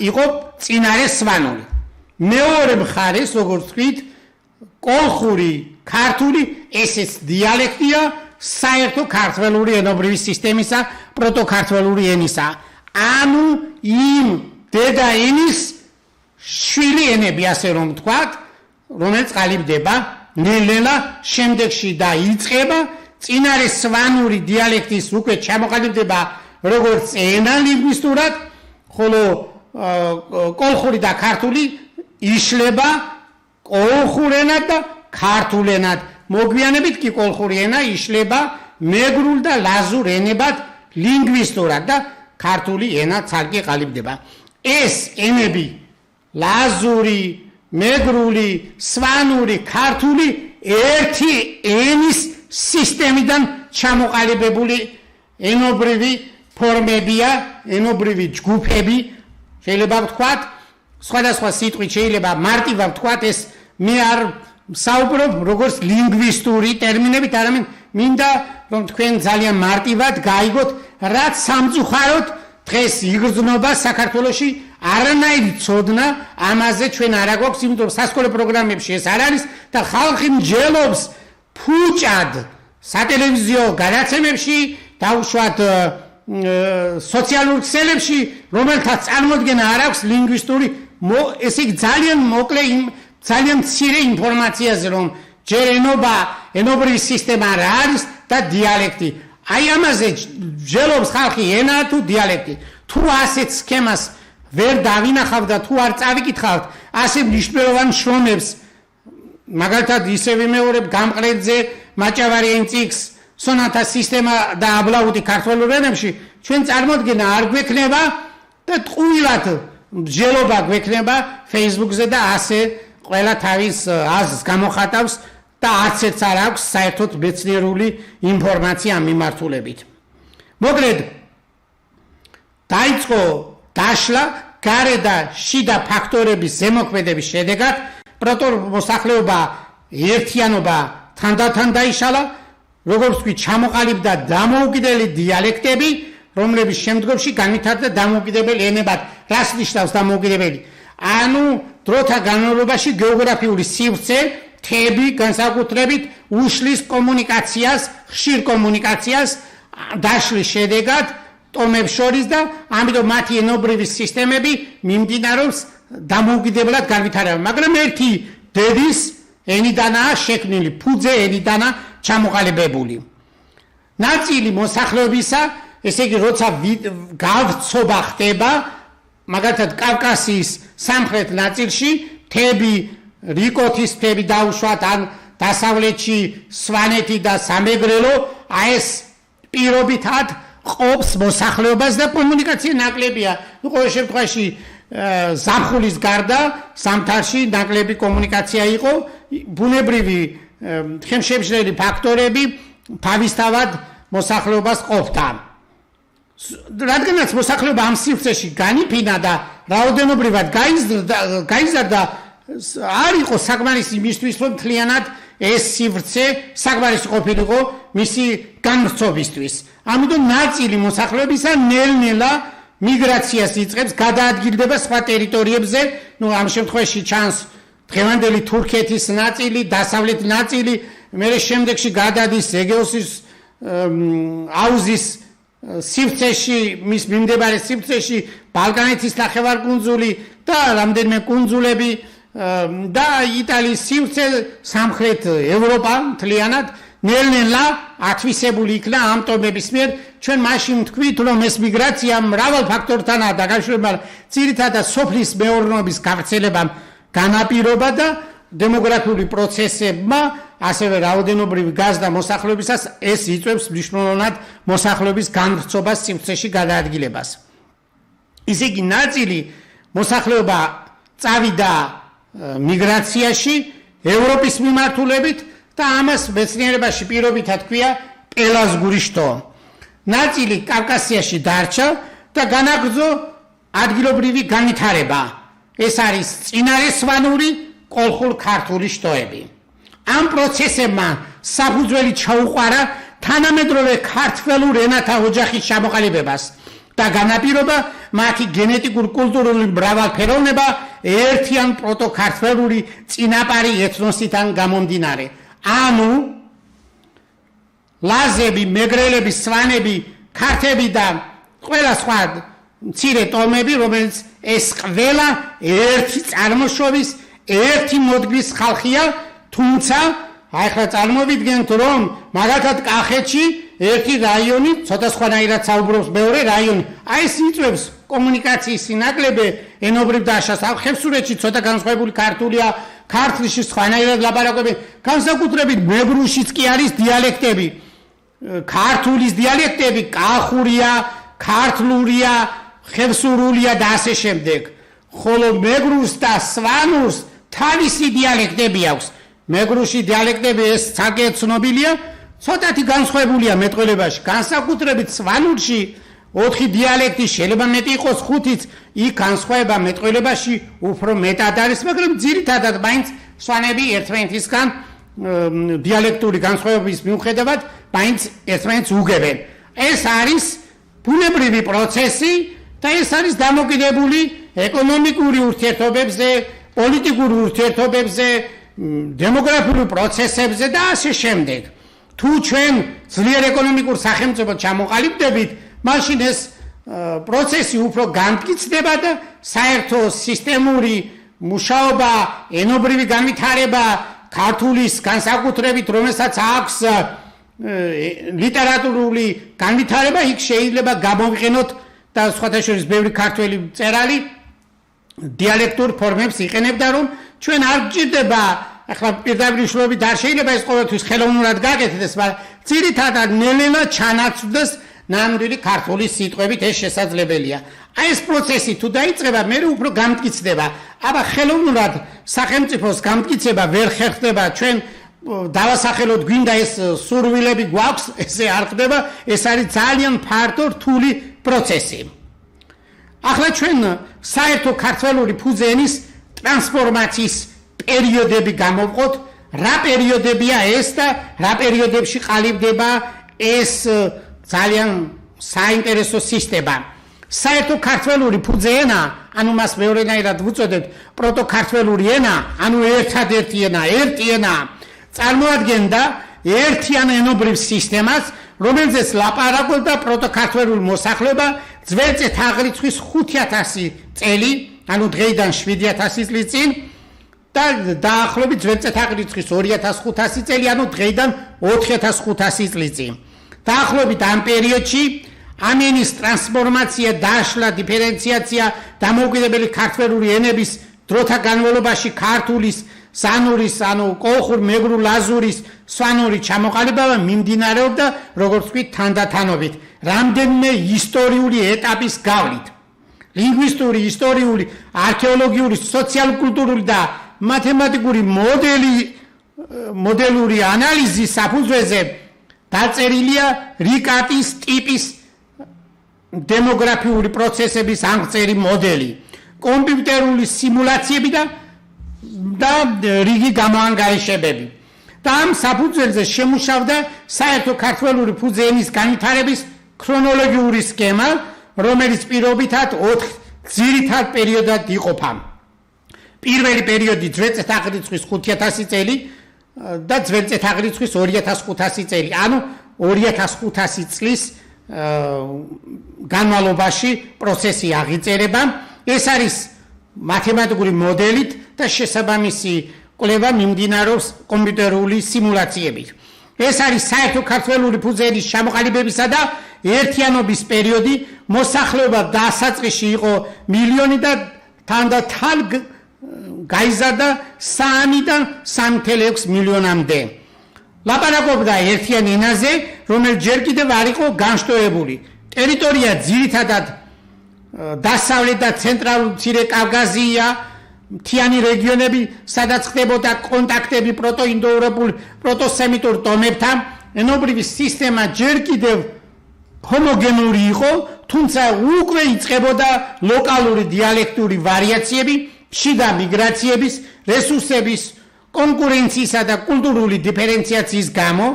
იყო წინარე სვანური. მეორე მხარეს, როგორც ვთქვით, კოლხური ქართული ესეც დიალექტია საერთო ქართველური ენობრივი სისტემისა, პროტოქართველური ენისა. ანუ იმ დედა ენის შვილი ენები, ასე რომ ვთქვათ, რომელიც ყალიბდება ნელ-ნელა შემდეგში და იწყება წინარე სვანური დიალექტის უკვე ჩამოყალიბდება როგორც ენა ლინგვისტურად, ხოლო კოლხური და ქართული იშლება კოლხურ ენად და ქართულ ენად. მოგვიანებით კი კოლხური ენა იშლება მეგრულ და ლაზურ ენებად ლინგვისტურად და ქართული ენა ცალკე ყალიბდება. ეს ენები ლაზური, მეგრული, სვანური, ქართული ერთი ენის სისტემიდან ჩამოყალიბებული ენობრივი ფორმებია, ენობრივი ჯგუფები, შეიძლება ვთქვათ, სხვადასხვა სიტყვით შეიძლება მარტივად ვთქვათ, ეს მე არ საუბრობ როგორც ლინგვისტური ტერმინებით, არამედ მინდა რომ თქვენ ძალიან მარტივად გაიგოთ, რაც სამწუხაროდ დღეს იგრძნობა საქართველოში არანაირი ცოდნა ამაზე ჩვენ არ აგვაქვს, იმიტომ რომ სასკოლო პროგრამებში ეს არ არის და ხალხი მსჯელობს ფუჭად სატელევიზიო გადაცემებში, დაუშვათ სოციალურ ქსელებში, რომელთაც წარმოდგენა არ აქვს ლინგვისტური, ესე იგი ძალიან მოკლე, ძალიან მცირე ინფორმაციაზე, რომ ჯერ ენობა, ენობრივი სისტემა რა არის და დიალექტი. აი ამაზე მსჯელობს ხალხი, ენა თუ დიალექტი. თუ ასეთ სქემას ვერ დავინახავთ და თუ არ წავიკითხავთ ასე მნიშვნელოვან შრომებს, მაგალითად ისე ვიმეორებ გამყრედზე მაჭავარიენ წიგნს, სონათა სისტემა და აბლაუტი ქართველურ ენებში, ჩვენ წარმოდგენა არ გვექნება და ტყუილად მსჯელობა გვექნება Facebook-ზე და ასე ყველა თავის აზრს გამოხატავს და არც ერთს არ აქვს საერთოდ მეცნიერული ინფორმაცია ამ მიმართულებით. მოკლედ, დაიწყო დაშლა გარე და შიდა ფაქტორების ზემოქმედების შედეგად პროტომოსახლეობა ერთიანობა თანდათან დაიშალა, როგორც ვთქვი, ჩამოყალიბდა დამოუკიდებელი დიალექტები, რომლების შემდგომში განვითარდა დამოუკიდებელი ენებად. რას ნიშნავს დამოუკიდებელი? ანუ დროთა განმავლობაში გეოგრაფიული სივრცე მთები განსაკუთრებით უშლის კომუნიკაციას, ხშირ კომუნიკაციას დაშლის შედეგად ტომებს შორის და ამიტომ მათი ენობრივი სისტემები მიმდინარეობს დამოუკიდებლად განვითარება. მაგრამ ერთი დედის ენიდანაა შექმნილი, ფუძე ენიდანაა ჩამოყალიბებული. ნაწილი მოსახლეობისა, ესე იგი, როცა გავრცობა ხდება, მაგალითად კავკასიის სამხრეთ ნაწილში, მთები, რიკოთის მთები დაუშვათ, ან დასავლეთში სვანეთი და სამეგრელო, ეს პირობითად ყოფს მოსახლეობას და კომუნიკაცია ნაკლებია. ყოველ შემთხვევაში ზაფხულის გარდა ზამთარში ნაკლები კომუნიკაცია იყო, ბუნებრივი ხელშემშლელი ფაქტორები თავისთავად მოსახლეობას ყოფდა. რადგანაც მოსახლეობა ამ სივრცეში განიფინა და რაოდენობრივად გაიზარდა, არ იყო საკმარისი მისთვის, რომ მთლიანად ეს სივრცე საკმარისი ყოფილიყო მისი განვრცობისთვის. ამიტომ ნაწილი მოსახლეობისა ნელ-ნელა მიგრაციას იწყებს, გადაადგილდება სხვა ტერიტორიებზე, ამ შემთხვევაში ჩანს დღევანდელი თურქეთის ნაწილი, დასავლეთ ნაწილი, მერე შემდეგში გადადის ეგეოსის აუზის სივრცეში, მის მიმდებარე სივრცეში, ბალკანეთის ნახევარკუნძული და რამდენიმე კუნძულები და იტალიის სივრცე, სამხრეთ ევროპა მთლიანად ნელ-ნელა ათვისებული იქნა ამ ტომების მიერ. ჩვენ მაშინ ვთქვით, რომ ეს მიგრაცია მრავალ ფაქტორთანაა დაკავშირებული, ძირითადად სოფლის მეურნეობის გავრცელებამ განაპირობა და დემოგრაფიული პროცესებმა, ასევე რაოდენობრივი გაზრდა მოსახლეობისას, ეს იწვევს მნიშვნელოვნად მოსახლეობის განვრცობას სივრცეში გადაადგილებას. ისე იგი ნაწილი მოსახლეობა წავიდა მიგრაციაში ევროპის მიმართულებით და ამას მეცნიერებაში პირობითად ქვია პელაზგური შტო. ნაწილი კავკასიაში დარჩა და განაგრძო ადგილობრივი განვითარება. ეს არის წინარესვანური კოლხურ-ქართული შტოები. ამ პროცესებმა საფუძველი ჩაუყარა თანამედროვე ქართველურ ენათა ოჯახის ჩამოყალიბებას და განაპირობა მათი გენეტიკურ-კულტურული მრავალფეროვნება ერთიან პროტოქართველური წინაპარი ეთნოსიდან გამომდინარე. ანუ ლაზები, მეგრელები, სვანები, ქართები და ყველა სხვა მცირე ტომები, რომელიც ეს ყველა ერთი წარმოშობის, ერთი მოდგმის ხალხია, თუმცა ახლა წარმოვიდგენთ, რომ მაგალითად კახეთში ერთი რაიონი, ცოტა სხვანაირად საუბრობს მეორე რაიონი, ეს იწვევს კომუნიკაციის სინაკლები ენობრივ დაშას. ხევსურეთში ცოტა განსხვავებული ქართულია, ქართლში სხვანაირად ლაპარაკობენ, განსაკუთრებით მეგრუშიც კი არის დიალექტები. ქართულის დიალექტები კახურია, ქართლურია, ხევსურულია და ასე შემდეგ. ხოლო მეგრუს და სვანურს თავისი დიალექტები აქვს. მეგრუში დიალექტები ეს საკე ცნობილია, ცოტათი განსხვავებულია მეტყველებაში. განსაკუთრებით სვანურში 4 დიალექტი შეიძლება მეტი იყოს 5-იც, იქ განსხვავება მეტყველებაში უფრო მეტად არის, მაგრამ ძირითადად მაინც სვანები ერთმანეთისგან დიალექტური განსხვავების მიუხედავად მაინც ერთმანეთს უგებენ. ეს არის ბუნებრივი პროცესი და ეს არის დამოკიდებული ეკონომიკური ურთიერთობებზე, პოლიტიკურ ურთიერთობებზე, დემოგრაფიულ პროცესებზე და ასე შემდეგ. თუ ჩვენ ძლიერ ეკონომიკურ სახელმწიფოდ ჩამოყალიბდებით, მაშინ ეს პროცესი უფრო განმტკიცდება და საერთო სისტემური მუშაობა, ენობრივი განვითარება ქართულის განსაკუთრებით, რომელსაც აქვს ლიტერატურული განვითარება, იქ შეიძლება გამოვიყენოთ და სხვათა შორის ბევრი ქართველი მწერალი დიალექტურ ფორმებს იყენებდა, რომ ჩვენ არ გჭირდება, ახლა პირდაპირ მნიშვნელობით არ შეიძლება ეს ყოველთვის ხელოვნურად გაკეთდეს, მაგრამ ძირითადად ნელ-ნელა ჩანაცვდეს ნამდვილი ქართული სიტყვებით ეს შესაძლებელია. ეს პროცესი თუ დაიწყება, მე უფრო გამტკიცდება. აბა ხელოვნურად სახელმწიფოს გამტკიცება ვერ ხერხდება, ჩვენ დავასახელოთ გვინდა ეს სურვილები გვაქვს, ესე არ ხდება, ეს არის ძალიან ფართო რთული პროცესი. ახლა ჩვენ საერთო ქართველური ფუძენის ტრანსფორმაციის პერიოდები გამოვყოთ, რა პერიოდებია ეს და რა პერიოდებში ყალიბდება ეს ძალიან საინტერესო სისტემა. საერთო ქართველური ფუძე ენა ანუ მას მეორენაირად ვუწოდებთ პროტოქართველური ენა, ანუ ერთადერთი ენა, ერთი ენა წარმოადგენდა ერთიან ენობრივ სისტემას, რომელზეც ლაპარაკობდა პროტოქართველური მოსახლეობა ძველწეთ აღრიცხვის 5000 წელი, ანუ დღეიდან 7000 წლის წინ და დაახლოებით ძველწეთ აღრიცხვის 2500 წელი, ანუ დღეიდან 4500 წლის წინ. დაახლოებით ამ პერიოდში ამენის ტრანსფორმაცია დაშლა, დიფერენციაცია, დამოუკიდებელი ქართველური ენების დროთა განმავლობაში ქართულის, სანურის, ანუ კოლხურ, მეგრულ, ლაზურის, სვანური ჩამოყალიბება მიმდინარეობდა, როგორც ვთქვით, თანდათანობით, რამდენიმე ისტორიული ეტაპის გავლით. ლინგვისტური, ისტორიული, არქეოლოგიური, სოციალურ-კულტურული და მათემატიკური მოდელური ანალიზის საფუძველზე დაწერილია რიკატის ტიპის დემოგრაფიული პროცესების აღწერი მოდელი, კომპიუტერული სიმულაციები და რიგი გამოანგარიშებები. და ამ საფუძველზე შემუშავდა საერთო ქართველური ფუძე ენის განვითარების ქრონოლოგიური სქემა, რომელიც პირობითად 4 ძირითად პერიოდად იყოფა. პირველი პერიოდი ძველწეთ აღრიცხვის 5000 წელი და ძველწეთ აღრიცხვის 2500 წელი, ანუ 2500 წლის განმავლობაში პროცესი აღიწერება. ეს არის მათემატიკური მოდელით და შესაბამისი კვლევა მიმდინარეობს კომპიუტერული სიმულაციებით. ეს არის საერთო ქართველური ფუძე ენის ჩამოყალიბებისა და ერთიანობის პერიოდი, მოსახლეობა დასაწყისში იყო მილიონი და თანდათან გაიზარდა 3-დან 3.6 მილიონამდე. ლაპარაკობდა ერთიან ენაზე, რომელიც ჯერ კიდევ არ იყო განშტოებული. ტერიტორია ძირითადად დასავლეთ და ცენტრალურ მცირე კავკაზია, მთიანი რეგიონები, სადაც ხდებოდა კონტაქტები პროტოინდოევროპულ, პროტოსემიტურ ტომებთან, ენობრივი სისტემა ჯერ კიდევ ჰომოგენური იყო, თუმცა უკვე იწყებოდა ლოკალური დიალექტური ვარიაციები, შიდა მიგრაციების, რესურსების, კონკურენციისა და კულტურული დიფერენციაციის გამო,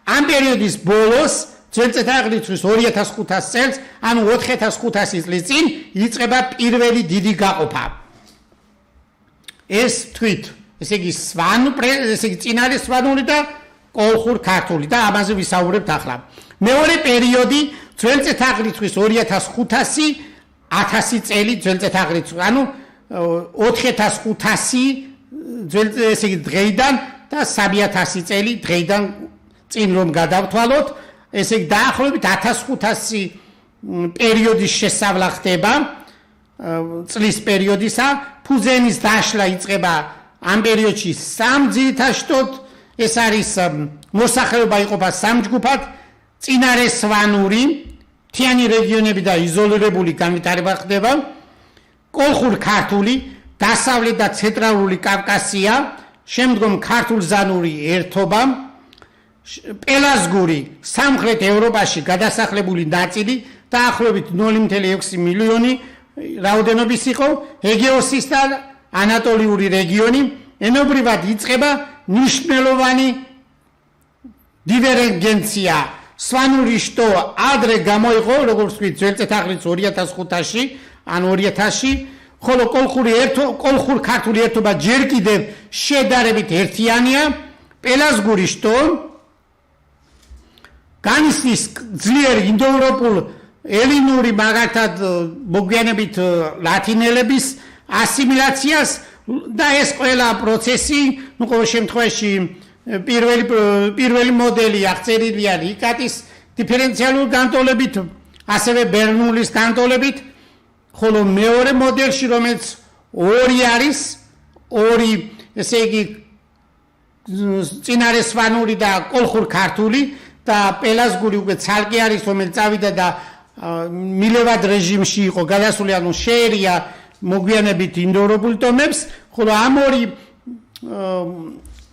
ამ პერიოდის ბოლოს, ძველწეთ აღრიცხვის 2500 წელს, ანუ 4500 წლის წინ იწყება პირველი დიდი გაყოფა. ეს თვით, ესე იგი წინარე სვანური და კოლხურ ქართული და ამაზე ვისაუბრებთ ახლა. მეორე პერიოდი ძველწეთ აღრიცხვის 2500 1000 წელი ძველწეთ აღრიცხვის, ანუ 4500 ესე იგი დღეიდან და 3000 წელი დღეიდან წინ რომ გადავთვალოთ, ესე იგი დაახლოებით 1500 პერიოდის შესავლა ხდება წლის პერიოდისა, ფუძე ენის დაშლა იწყება ამ პერიოდში 3 ძირითად შტოდ, ეს არის მოსახლეობა იყოფა 3 ჯგუფად, წინარე სვანური, მთიანი რეგიონები და იზოლირებული განვითარება ხდება, კოლხურ ქართული, დასავლეთ და ცენტრალური კავკასია, შემდგომ ქართულ-ზანური ერთობა, პელაზგური სამხრეთ ევროპაში გადასახლებული ნაწილი დაახლოებით 0.6 მილიონი რაოდენობის იყო, ეგეოსის და ანატოლიური რეგიონი, ენობრივად იწყება მნიშვნელოვანი დივერგენცია. სვანური შტო ადრე გამოიყო, როგორც ვთქვით, ძველწეთ აღრიცხვის 2500-ში, ან 2000-ში, ხოლო კოლხურ ქართული ერთობა ჯერ კიდევ შედარებით ერთიანია. პელაზგური შტო განიცდის ძლიერ ინდოევროპულ ელინური მაგალითად მოგვიანებით ლათინელების ასიმილაციას და ეს ყველა პროცესი, ყოველ შემთხვევაში პირველი მოდელი აღწერილია რიკატის დიფერენციალურ განტოლებით, ასევე ბერნულის განტოლებით, ხოლო მეორე მოდელში, რომელიც ორი არის, ესე იგი წინარე სვანური და კოლხურ ქართული და პელაზგური უკვე ცალკე არის, რომელიც წავიდა და მილევად რეჟიმში იყო გადასული, ანუ შეერია მოგვიანებით ინდოევროპულ ტომებს, ხოლო ამ ორი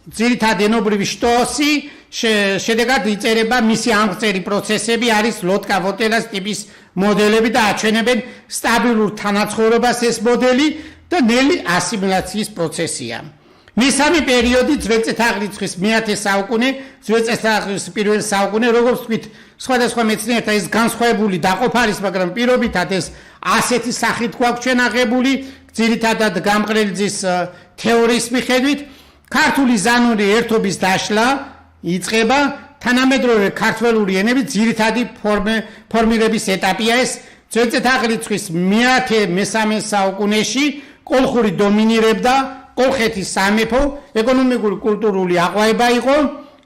ძირითად ენობრივი შტოსი შედეგად იწერება მისი აღწერი პროცესები, არის ლოტკა-ვოტელას ტიპის მოდელები და აჩვენებენ სტაბილურ თანაცხოვრებას ეს მოდელი და ნელი ასიმილაციის პროცესია. მესამე პერიოდი ძველწითაღრიცხვის მე-10 საუკუნე, ძველწითაღრიცხვის პირველ საუკუნე, როგორც ვთქვით, სხვადასხვა მეცნიერთა ეს განსხვავებული დაყოფა არის, მაგრამ პირობითად ეს ასეთი სახით გვაქვს ჩვენ აღებული, ძირითადად გამყრელიძის თეორიის მიხედვით, ქართული ზანური ერთობის დაშლა იწყება, თანამედროვე ქართველური ენების ძირითადი ფორმირების ეტაპია ეს, ძველწითაღრიცხვის მე-13 საუკუნეში კოლხური დომინირებდა კოლხეთის სამეფო, ეკონომიკური კულტურული აყვავება იყო,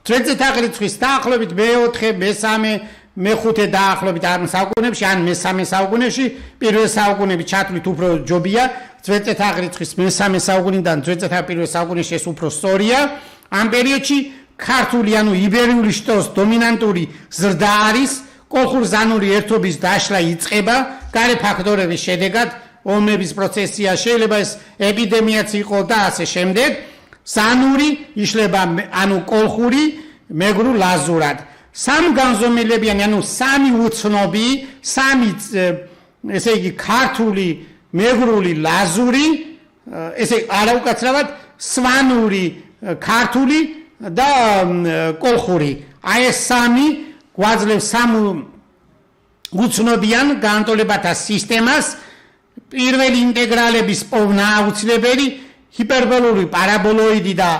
ძველწითაღრიცხვის დაახლოებით მე-4, მე-3, მე-5 დაახლოებით ამ საუკუნეებში, ან მე-3 საუკუნეში, პირველ საუკუნეებში ჩათვლით უფრო ჯობია, ძველწითაღრიცხვის მე-3 საუკუნიდან ძველწითაღრიცხვის პირველ საუკუნეში ეს უფრო სწორია, ამ პერიოდში ქართული ანუ იბერიული შტოს დომინანტური ზრდა არის, კოლხურ-ზანური ერთობის დაშლა იწყება, გარე ფაქტორების შედეგად, ომების პროცესია შეიძლება ეს ეპიდემიაც იყო და ასე შემდეგ, ზანური იშლება ანუ კოლხური მეგრულ ლაზურად. სამ განზომილებიანი, ანუ სამი უცნობი, სამი ესე იგი ქართული, მეგრული, ლაზური, ესე არაუკაცრავად სვანური, ქართული და კოლხური. აი ეს სამი გვაძლევს სამ უცნობიან განტოლებათა სისტემას, პირველი ინტეგრალების პოვნა აუცილებელი, ჰიპერბოლური პარაბოლოიდი და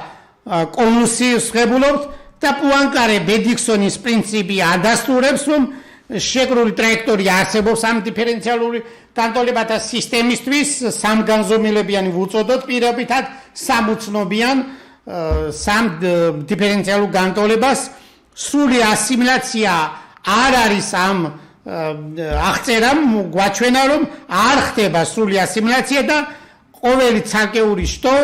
კონუსი ვსხებულობთ და პუანკარე ბედიქსონის პრინციპი ადასტურებს, რომ შეკრული ტრაექტორია არსებობს ამ დიფერენციალური განტოლებათა სისტემისთვის, სამ განზომილებიანი ვუწოდოთ პირობითად სამ უცნობიან სამ დიფერენციალურ განტოლებას, სრული ასიმილაცია არ არის ამ აღწერამ გვაჩვენა, რომ არ ხდება სრული ასიმილაცია და ყოველი ცალკეული შტო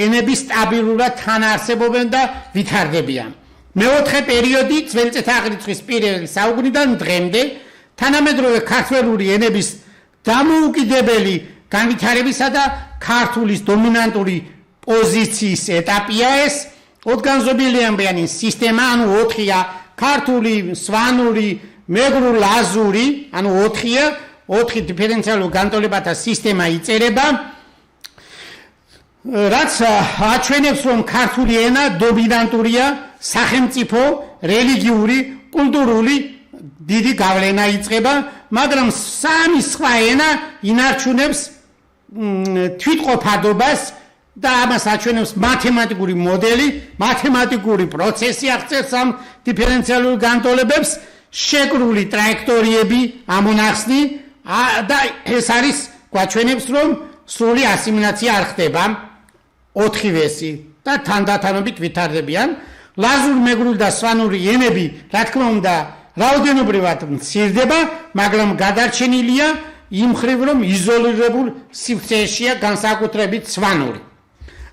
ენების სტაბილურად თან არსებობენ და ვითარდებიან. მე-4 პერიოდი ძველწითაღრიცხვის პირველ საუკუნიდან დღემდე თანამედროვე ქართველური ენების დამოუკიდებელი განვითარებისა და ქართულის დომინანტური პოზიციის ეტაპია ეს, ოთხგანზომილებიანი სისტემა, ანუ 4-ია, ქართული, სვანური, მეგრულ ლაზური, ანუ 4-ია, 4 დიფერენციალურ განტოლებათა სისტემა იწერება, რაც აჩვენებს, რომ ქართული ენა დომინანტურია სახელმწიფო, რელიგიური, კულტურული დიდი გავლენა იწყება, მაგრამ სამი სხვა ენა ინარჩუნებს თვითყოფადობას და ამას აჩვენებს მათემატიკური მოდელი, მათემატიკური პროცესი აღწერს ამ დიფერენციალურ განტოლებებს, შეკრული ტრაექტორიები ამონახსნი და ეს არის გვაჩვენებს, რომ სრული ასიმილაცია არ ხდება 4-ვესი და თანდათანობით ვითარდებიან. ლაზურ, მეგრული და სვანური ენები, რა თქმა უნდა, რაოდენობრივად მცირდება, მაგრამ გადარჩენილია იმ მხრივ, რომ იზოლირებულ სივრცეშია განსაკუთრებით სვანური.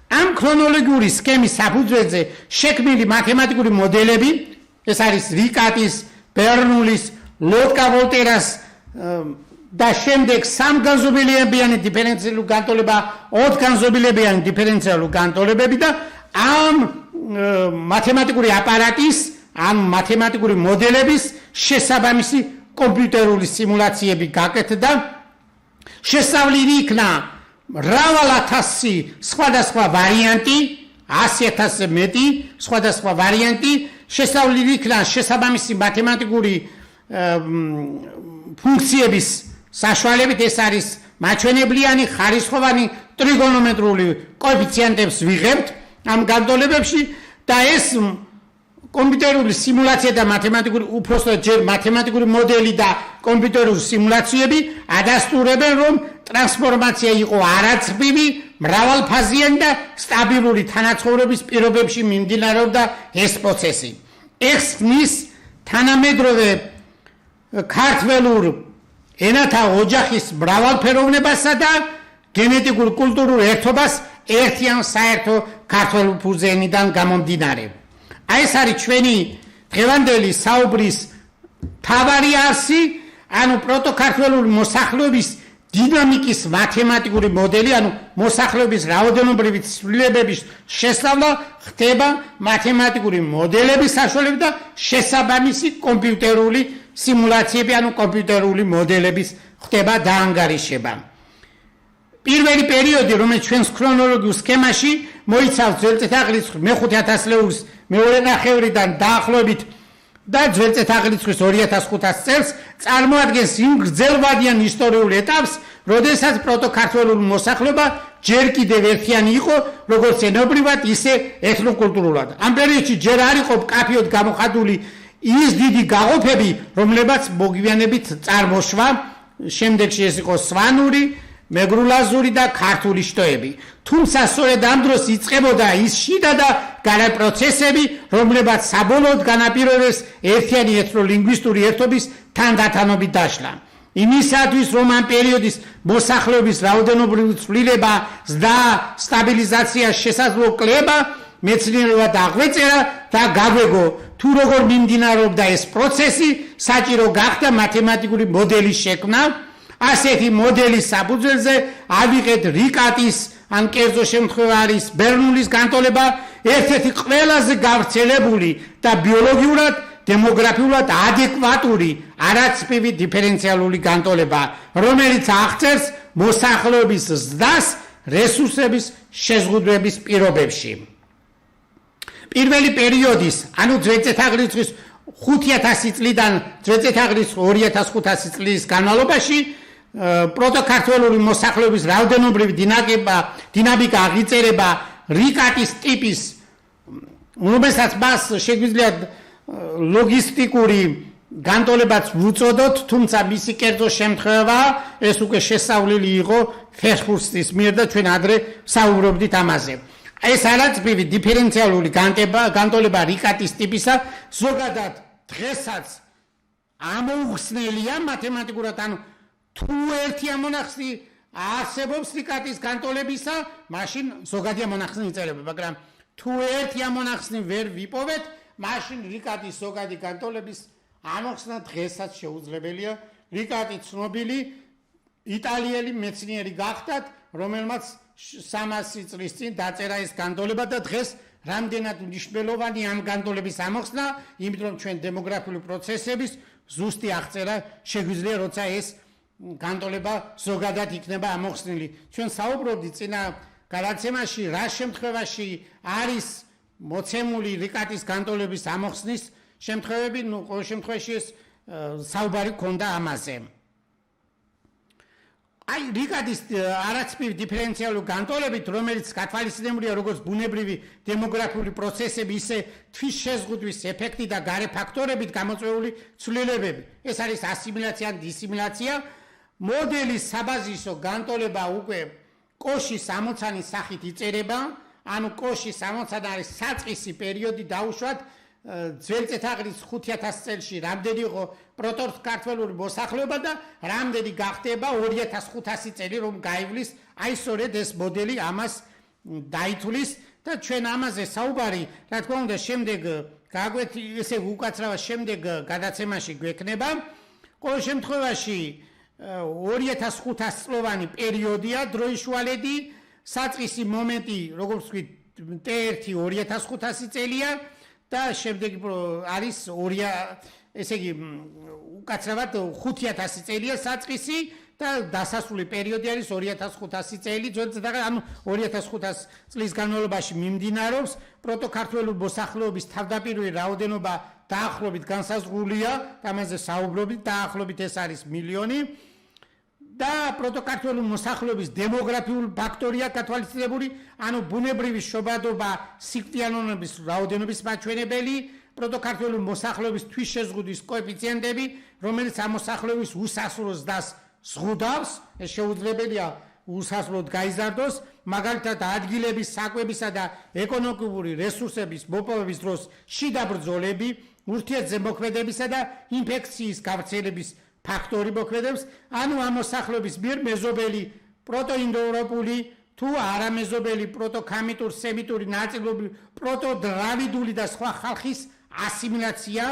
ამ ქრონოლოგიური სქემის საფუძველზე შექმნილი მათემატიკური მოდელები, ეს არის რიკატის, ბერნულის, ლოტკა-ვოლტერას და შემდეგ სამგანზომილებიანი დიფერენციალურ განტოლება, 4 განზომილებიანი დიფერენციალურ განტოლებები და ამ მათემატიკური აპარატის, ამ მათემატიკური მოდელების შესაბამისი კომპიუტერული სიმულაციები გაკეთდა. შესწავლილი იქნა მრავალ-ათასი სხვადასხვა ვარიანტი, 100,000-ზე მეტი სხვადასხვა ვარიანტი, შესწავლილი იქნა შესაბამისი მათემატიკური ფუნქციების საშუალებით, ეს არის მაჩვენებლიანი, ხარისხოვანი ტრიგონომეტრიული კოეფიციენტებს ვიღებთ ამ განტოლებებში და ეს კომპიუტერული სიმულაცია და მათემატიკური უпростоა ჯერ მათემატიკური მოდელი და კომპიუტერული სიმულაციები ადასტურებენ, რომ ტრანსფორმაცია იყო არაწყბივი, მრავალფაზიანი და სტაბილური თანაცხოვრების პირობებში მიმდინარეობდა ეს პროცესი. ეს ხნის თანამედროვე ქართველურ ენათა ოჯახის მრავალფეროვნებასა და გენეტიკურ კულტურულ ერთობას ერთიან საერთო ქართველ ფუძეენიდან გამომდინარე. აი ეს არის ჩვენი დღევანდელი საუბრის მთავარი არსი, ანუ პროტოქართველური მოსახლეობის დინამიკის მათემატიკური მოდელი, ანუ მოსახლეობის რაოდენობრივი ცვლილებების შესწავლა ხდება მათემატიკური მოდელების საშუალებით და შესაბამისი კომპიუტერული სიმულაციები, ანუ კომპიუტერული მოდელების ხდება დაანგარიშება. პირველი პერიოდი, რომელიც ჩვენს ქრონოლოგიურ სქემაში მოიცავს ძველი წელთაღრიცხვის მე-5000 წლების მეორე ნახევრიდან დაახლოებით და ძველი წელთაღრიცხვის 2500 წელს წარმოადგენს იმ გრძელვადიან ისტორიულ ეტაპს, როდესაც პროტოქართველური მოსახლეობა ჯერ კიდევ ერთიანი იყო, როგორც ენობრივად, ისე ეთნოკულტურულად. ამ პერიოდში ჯერ არ იყო მკაფიოდ გამოხატული ის დიდი გაყოფები, რომლებიც მოგვიანებით წარმოშვა, შემდეგში ეს იყო სვანური, მეგრულაზური და ქართული შტოები. თუმცა სწორედ ამ დროს იწყებოდა ის შიდა და გარე პროცესები, რომლებაც საბოლოოდ განაპირობეს ერთიანი ეთნოლინგვისტური ერთობის თანდათანობით დაშლა. იმისათვის, რომ ამ პერიოდის მოსახლეობის რაოდენობრივი ცვლილება და სტაბილიზაცია შესაძლო კლება, მეცნიერებად აღვეწერა და გაგვეგო, თუ როგორ მიმდინარეობდა ეს პროცესი, საჭირო გახდა მათემატიკური მოდელის შექმნა. ასეთი მოდელის საფუძველზე ავიღეთ რიკატის, ან კერძო შემთხვევა არის ბერნულის განტოლება, ერთ-ერთი ყველაზე გავრცელებული და ბიოლოგიურად, დემოგრაფიულად ადეკვატური არაცმივი დიფერენციალური განტოლება, რომელიც აღწერს მოსახლეობის ზრდას რესურსების შეზღუდვების პირობებში. პირველი პერიოდის, ანუ ძველი წელთაღრიცხვის 5000 წლიდან ძველი წელთაღრიცხვის 2500 წლის განმავლობაში პროტოქართველური მოსახლეობის რაოდენობრივი დინამიკა აღიწერება რიკატის ტიპის, რომელსაც მას შეგვიძლია ლოგისტიკური განტოლებაც ვუწოდოთ, თუმცა მისი კერძო შემთხვევა ეს უკვე შესწავლილი იყო ფეხბურთის მიერ და ჩვენ ადრე საუბრობდით ამაზე. ეს არაცმივი დიფერენციალური განტოლება რიკატის ტიპისა ზოგადად დღესაც ამოუხსნელია მათემატიკურად, ანუ თუ ერთი ამონახსნი არსებობს რიკატის განტოლებისა, მაშინ ზოგადი ამონახსნი იწერება, მაგრამ თუ ერთი ამონახსნი ვერ ვიპოვეთ, მაშინ რიკატის ზოგადი განტოლების ამოხსნა დღესაც შეუძლებელია. რიკატი ცნობილი იტალიელი მეცნიერი გახდათ, რომელმაც 300 წლის წინ დაწერა ეს განტოლება და დღეს რამდენად მნიშვნელოვანი ამ განტოლების ამოხსნა, იმიტომ რომ ჩვენ დემოგრაფიული პროცესების ზუსტი აღწერა შეგვიძლია, როცა ეს განტოლება ზოგადად იქნება ამოხსნილი. ჩვენ საუბრობდით წინა გადაცემაში, რა შემთხვევაში არის მოცემული რიკატის განტოლების ამოხსნის შემთხვევები, ყოველ შემთხვევაში ეს საუბარი ქონდა ამაზე. აი რიკატის არაცმივი დიფერენციალური განტოლებით, რომელიც გათვალისწინებულია როგორც ბუნებრივი დემოგრაფიული პროცესები, ისე თვის შეზღუდვის ეფექტი და გარე ფაქტორებით გამოწვეული ცვლილებები. ეს არის ასიმილაცია ან დისიმილაცია. მოდელის საბაზისო განტოლება უკვე კოშის ამოცანის სახით იწერება, ანუ კოშის ამოცანა არის საწყისი პერიოდი დაუშვათ ძველი წელთაღრიცხვის 5000 წელში რამდენი იყო პროტოქართველური მოსახლეობა და რამდენი გახდება 2500 წელი, რომ გაივლის, აი სწორედ ეს მოდელი ამას დაითვლის და ჩვენ ამაზე საუბარი, რა თქმა უნდა, შემდეგ გაგვეთი ესე უკაცრავად შემდეგ გადაცემაში გვექნება. ყოველ შემთხვევაში 2500 წლოვანი პერიოდია დროის შუალედი, საწყისი მომენტი, როგორც ვთქვით, T1 2500 წელია და შემდეგ არის ესე იგი უკაცრავად 5000 წელია საწყისი და დასასრული პერიოდი არის 2500 წელი, ანუ 2500 წლის განმავლობაში მიმდინარეობს პროტოქართველური მოსახლეობის თავდაპირველი რაოდენობა დაახლოებით განსაზღვრულია, ამაზე საუბრობთ, დაახლოებით ეს არის მილიონი და პროტოქართველური მოსახლეობის დემოგრაფიული ფაქტორია გათვალისწინებული, ანუ ბუნებრივი შობადობა სიკვდილიანობის რაოდენობის მაჩვენებელი, პროტოქართველური მოსახლეობის თვითშეზღუდვის კოეფიციენტები, რომელიც ამ მოსახლეობის უსასრულო ზრდას ზღუდავს, ეს შეუძლებელია უსასრულოდ გაიზარდოს, მაგალითად ადგილების, საკვებისა და ეკონომიკური რესურსების მოპოვების დროს შიდა ბრძოლები, ურთიერთზემოქმედებისა და ინფექციის გავრცელების ფაქტორი მოქმედებს, ანუ ამ მოსახლეობის მიერ მეზობელი პროტოინდოევროპული თუ არამეზობელი პროტოქამიტურ სემიტური ნაწილობრივი პროტოდრავიდული და სხვა ხალხის ასიმილაცია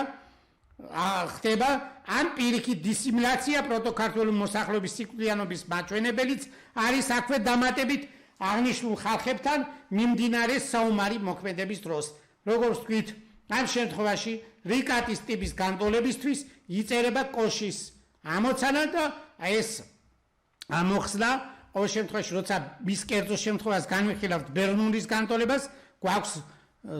ხდება, ან პირიქით დისიმილაცია პროტოქართველური მოსახლეობის სიკვდილიანობის მაჩვენებელიც არის აქვე დამატებით აღნიშნულ ხალხებთან მიმდინარე საომარი მოქმედების დროს. როგორც ვთქვით, ამ შემთხვევაში რიკატის ტიპის განტოლებისთვის იწერება კოშის ამოცანა და ეს ამოხსნა ყოველ შემთხვევაში როცა მის კერძო შემთხვევას განვიხილავთ ბერნულის განტოლებას, გვაქვს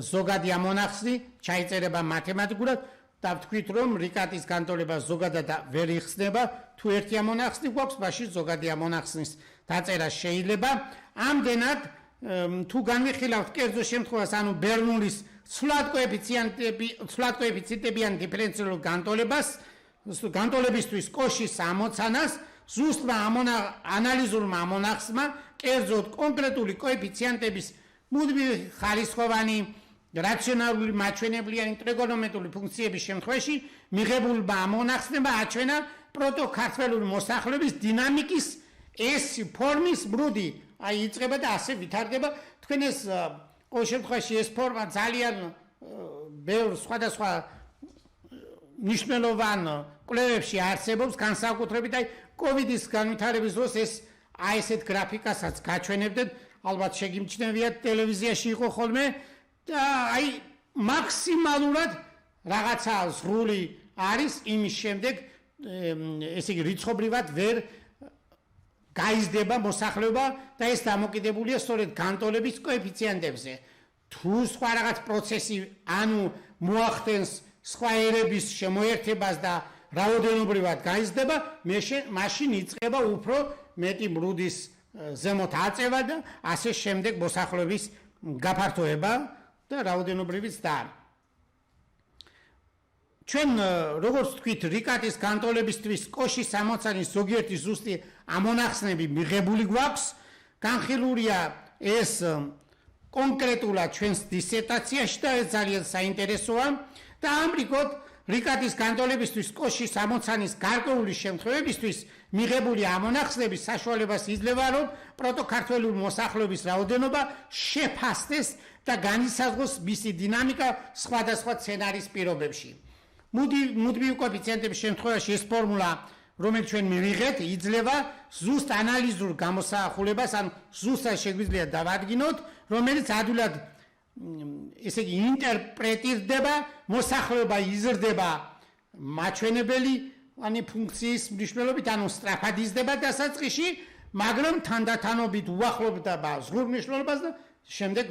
ზოგადი ამონახსნი, ჩაიწერება მათემატიკურად და ვთქვით რომ რიკატის განტოლება ზოგადად ვერ იხსნება, თუ ერთი ამონახსნი გვაქვს, მაშინ ზოგადი ამონახსნის დაწერა შეიძლება. ამდენად თუ განვიხილავთ კერძო შემთხვევას, ანუ ბერნულის ცვლად კოეფიციენტებიან დიფერენციალურ განტოლებას, განტოლებისთვის კოშის ამოცანას, ზუსტმა ანალიზურმა ამონახსმა კერძოდ კონკრეტული კოეფიციენტების მუდმივი ხარისხოვანი რაციონალური მაჩვენებლიანი ტრიგონომეტრიული ფუნქციების შემთხვევაში მიღებულმა ამონახსნებმა აჩვენა პროტოქართველური მოსახლეობის დინამიკის ეს ფორმის ბრუდი, აი იწყება და ასე ვითარდება. თქვენ ეს ყოველ შემთხვევაში ეს ფორმა ძალიან ბევრ სხვადასხვა მნიშვნელოვან კვლევებში არსებობს, განსაკუთრებით აი კოვიდის განვითარების დროს ეს აი ესეთ გრაფიკასაც გაჩვენებდნენ, ალბათ შეგიმჩნევიათ ტელევიზიაში იყო ხოლმე და აი მაქსიმალურად რაღაცა ზღული არის იმის შემდეგ, ესე იგი რიცხობრივად ვერ გაიზრდება მოსახლეობა და ეს დამოკიდებულია სწორედ განტოლების კოეფიციენტებზე. თუ სხვა რაღაც პროცესი ანუ მოახდენს სხვა ერების შემოერთებას და რაოდენობრივად გაიზრდება, მაშინ იწყება უფრო მეტი მრუდის ზემოთ აწევა და ასე შემდეგ მოსახლეობის გაფართოება და რაოდენობრივი ზრდა. ჩვენ როგორც ვთქვით, რიკატის განტოლებისთვის კოშის ამოცანის ზოგიერთი ზუსტი ამონახსნები მიღებული გვაქვს. განხილულია ეს კონკრეტულად ჩვენს დისერტაციაში და ეს ძალიან საინტერესოა და ამრიგად რიკატის განტოლებისთვის კოშის ამოცანის გარკვეული შემთხვევებისთვის მიღებული ამონახსნების საშუალებას იძლევა, რომ პროტოქართველური მოსახლეობის რაოდენობა შეფასდეს და განისაზღვროს მისი დინამიკა სხვადასხვა სცენარის პირობებში. მუდმივი კოეფიციენტების შემთხვევაში ეს ფორმულა, რომელიც ჩვენ მივიღეთ, იძლევა ზუსტ ანალიზურ გამოსახულებას, ან ზუსტად შეგვიძლია დავადგინოთ, რომელიც ადვილად ესე იგი ინტერპრეტირდება, მოსახლეობა იზრდება მაჩვენებელი ანუ ფუნქციის მნიშვნელობით, ანუ სწრაფად იზრდება დასაწყისში, მაგრამ თანდათანობით უახლოვდება ზღურ მნიშვნელობას და შემდეგ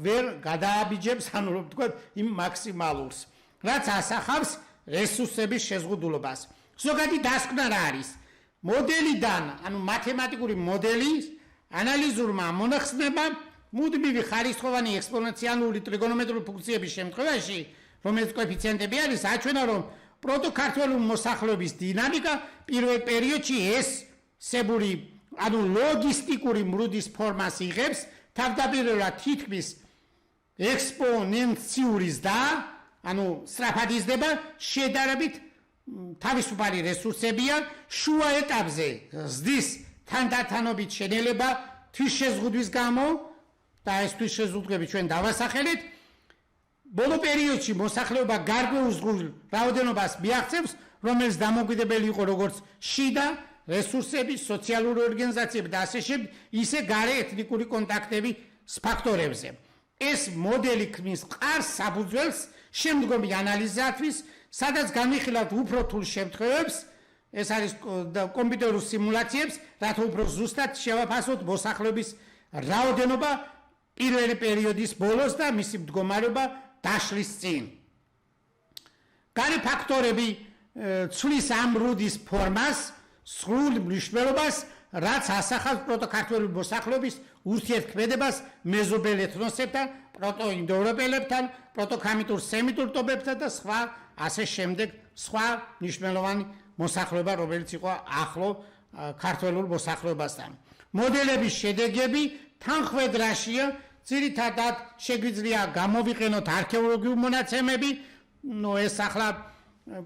ვერ გადააბიჯებს, ანუ რომ ვთქვათ, იმ მაქსიმალურს, რაც ასახავს რესურსების შეზღუდულობას. ზოგადი დასკვნა რა არის? მოდელიდან, ანუ მათემატიკური მოდელის ანალიზურმა ამონახსნებამ მუდმივი ხარისხოვანი ექსპონენციალური ტრიგონომეტრიული ფუნქციების შემთხვევაში, რომელიც კოეფიციენტები არის, აჩვენა, რომ პროტოქართველური მოსახლეობის დინამიკა პირველ პერიოდში ესებული, ანუ ლოგისტიკური მრუდის ფორმას იღებს, თავდაპირველად თითქმის ექსპონენციური ზრდა, ანუ სწრაფად იზრდება, შედარებით თავისუფალი რესურსებია, შუა ეტაპზე ზრდის თანდათანობით შენელება თვითშეზღუდვის გამო და ეს თვითშეზღუდვები ჩვენ დავასახელეთ. ბოლო პერიოდში მოსახლეობა გარკვეულ ზღუდ რაოდენობას მიაღწევს, რომელიც დამოუკიდებელი იყო როგორც შიდა რესურსების, სოციალური ორგანიზაციები და ასე შემდეგ, ისე გარე ეთნიკური კონტაქტების ფაქტორებზე. ეს მოდელი ქმნის მყარ საფუძველს შემდგომი ანალიზისათვის, სადაც განვიხილავთ უფრო რთულ შემთხვევებს, ეს არის კომპიუტერულ სიმულაციებს, რათა უფრო ზუსტად შევაფასოთ მოსახლეობის რაოდენობა პირველი პერიოდის ბოლოს და მისი მდგომარეობა დაშლის წინ. გარე ფაქტორები ცვლის ამ მრუდის ფორმას, სრულ მნიშვნელობას, რაც ასახავს პროტოქართველური მოსახლეობის ურთიერთქმედებას მეზობელ ეთნოსებთან, პროტოინდოევროპელებთან, პროტოქამიტურ სემიტურ ტომებთან და სხვა ასე შემდეგ სხვა მნიშვნელოვანი მოსახლეობა, რომელიც იყო ახლო ქართველურ მოსახლეობასთან. მოდელების შედეგები თანხმედრაშია, ძირითადად შეგვიძლია გამოვიყენოთ არქეოლოგიურ მონაცემები, ეს ახლა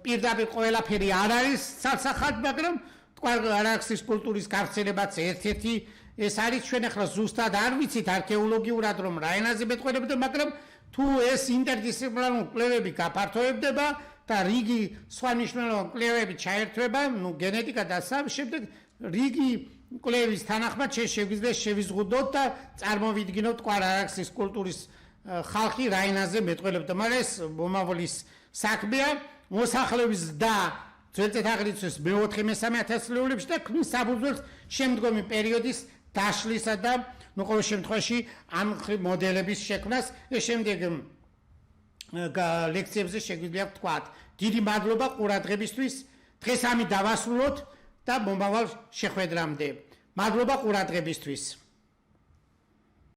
პირდაპირ ყველაფერი არ არის ცალსახად, მაგრამ არაქსის კულტურის გავრცელებაც ერთ-ერთი ეს არის. ჩვენ ახლა ზუსტად არ ვიცით არქეოლოგიურად რომ რა ენაზე მეტყველებდა, მაგრამ თუ ეს ინტერდისციპლინარული კვლევები გაფართოებდება და რიგი სხვა მნიშვნელოვანი კვლევები ჩაერთვება, გენეტიკა და ამ შემდეგ რიგი კვლევის თანახმად შეგვიძლია შევიზღუდოთ და წარმოვიდგინოთ არაქსის კულტურის ხალხი რა ენაზე მეტყველებდა, მაგრამ ეს მომავლის საქმეა. მოსახლეობის და ძველწედაღრიცხვის მეოთხე მესამე ათასწლეულებში და ქმნის საფუძველს შემდგომი პერიოდის დაშლისა და ნუ ყოველ შემთხვევაში ამ მოდელების შექმნას შემდეგ ლექციებზე შეგვიძლია ვთქვათ. დიდი მადლობა ყურადღებისთვის. დღეს ამით დავასრულოთ და მომავალ შეხვედრამდე. მადლობა ყურადღებისთვის.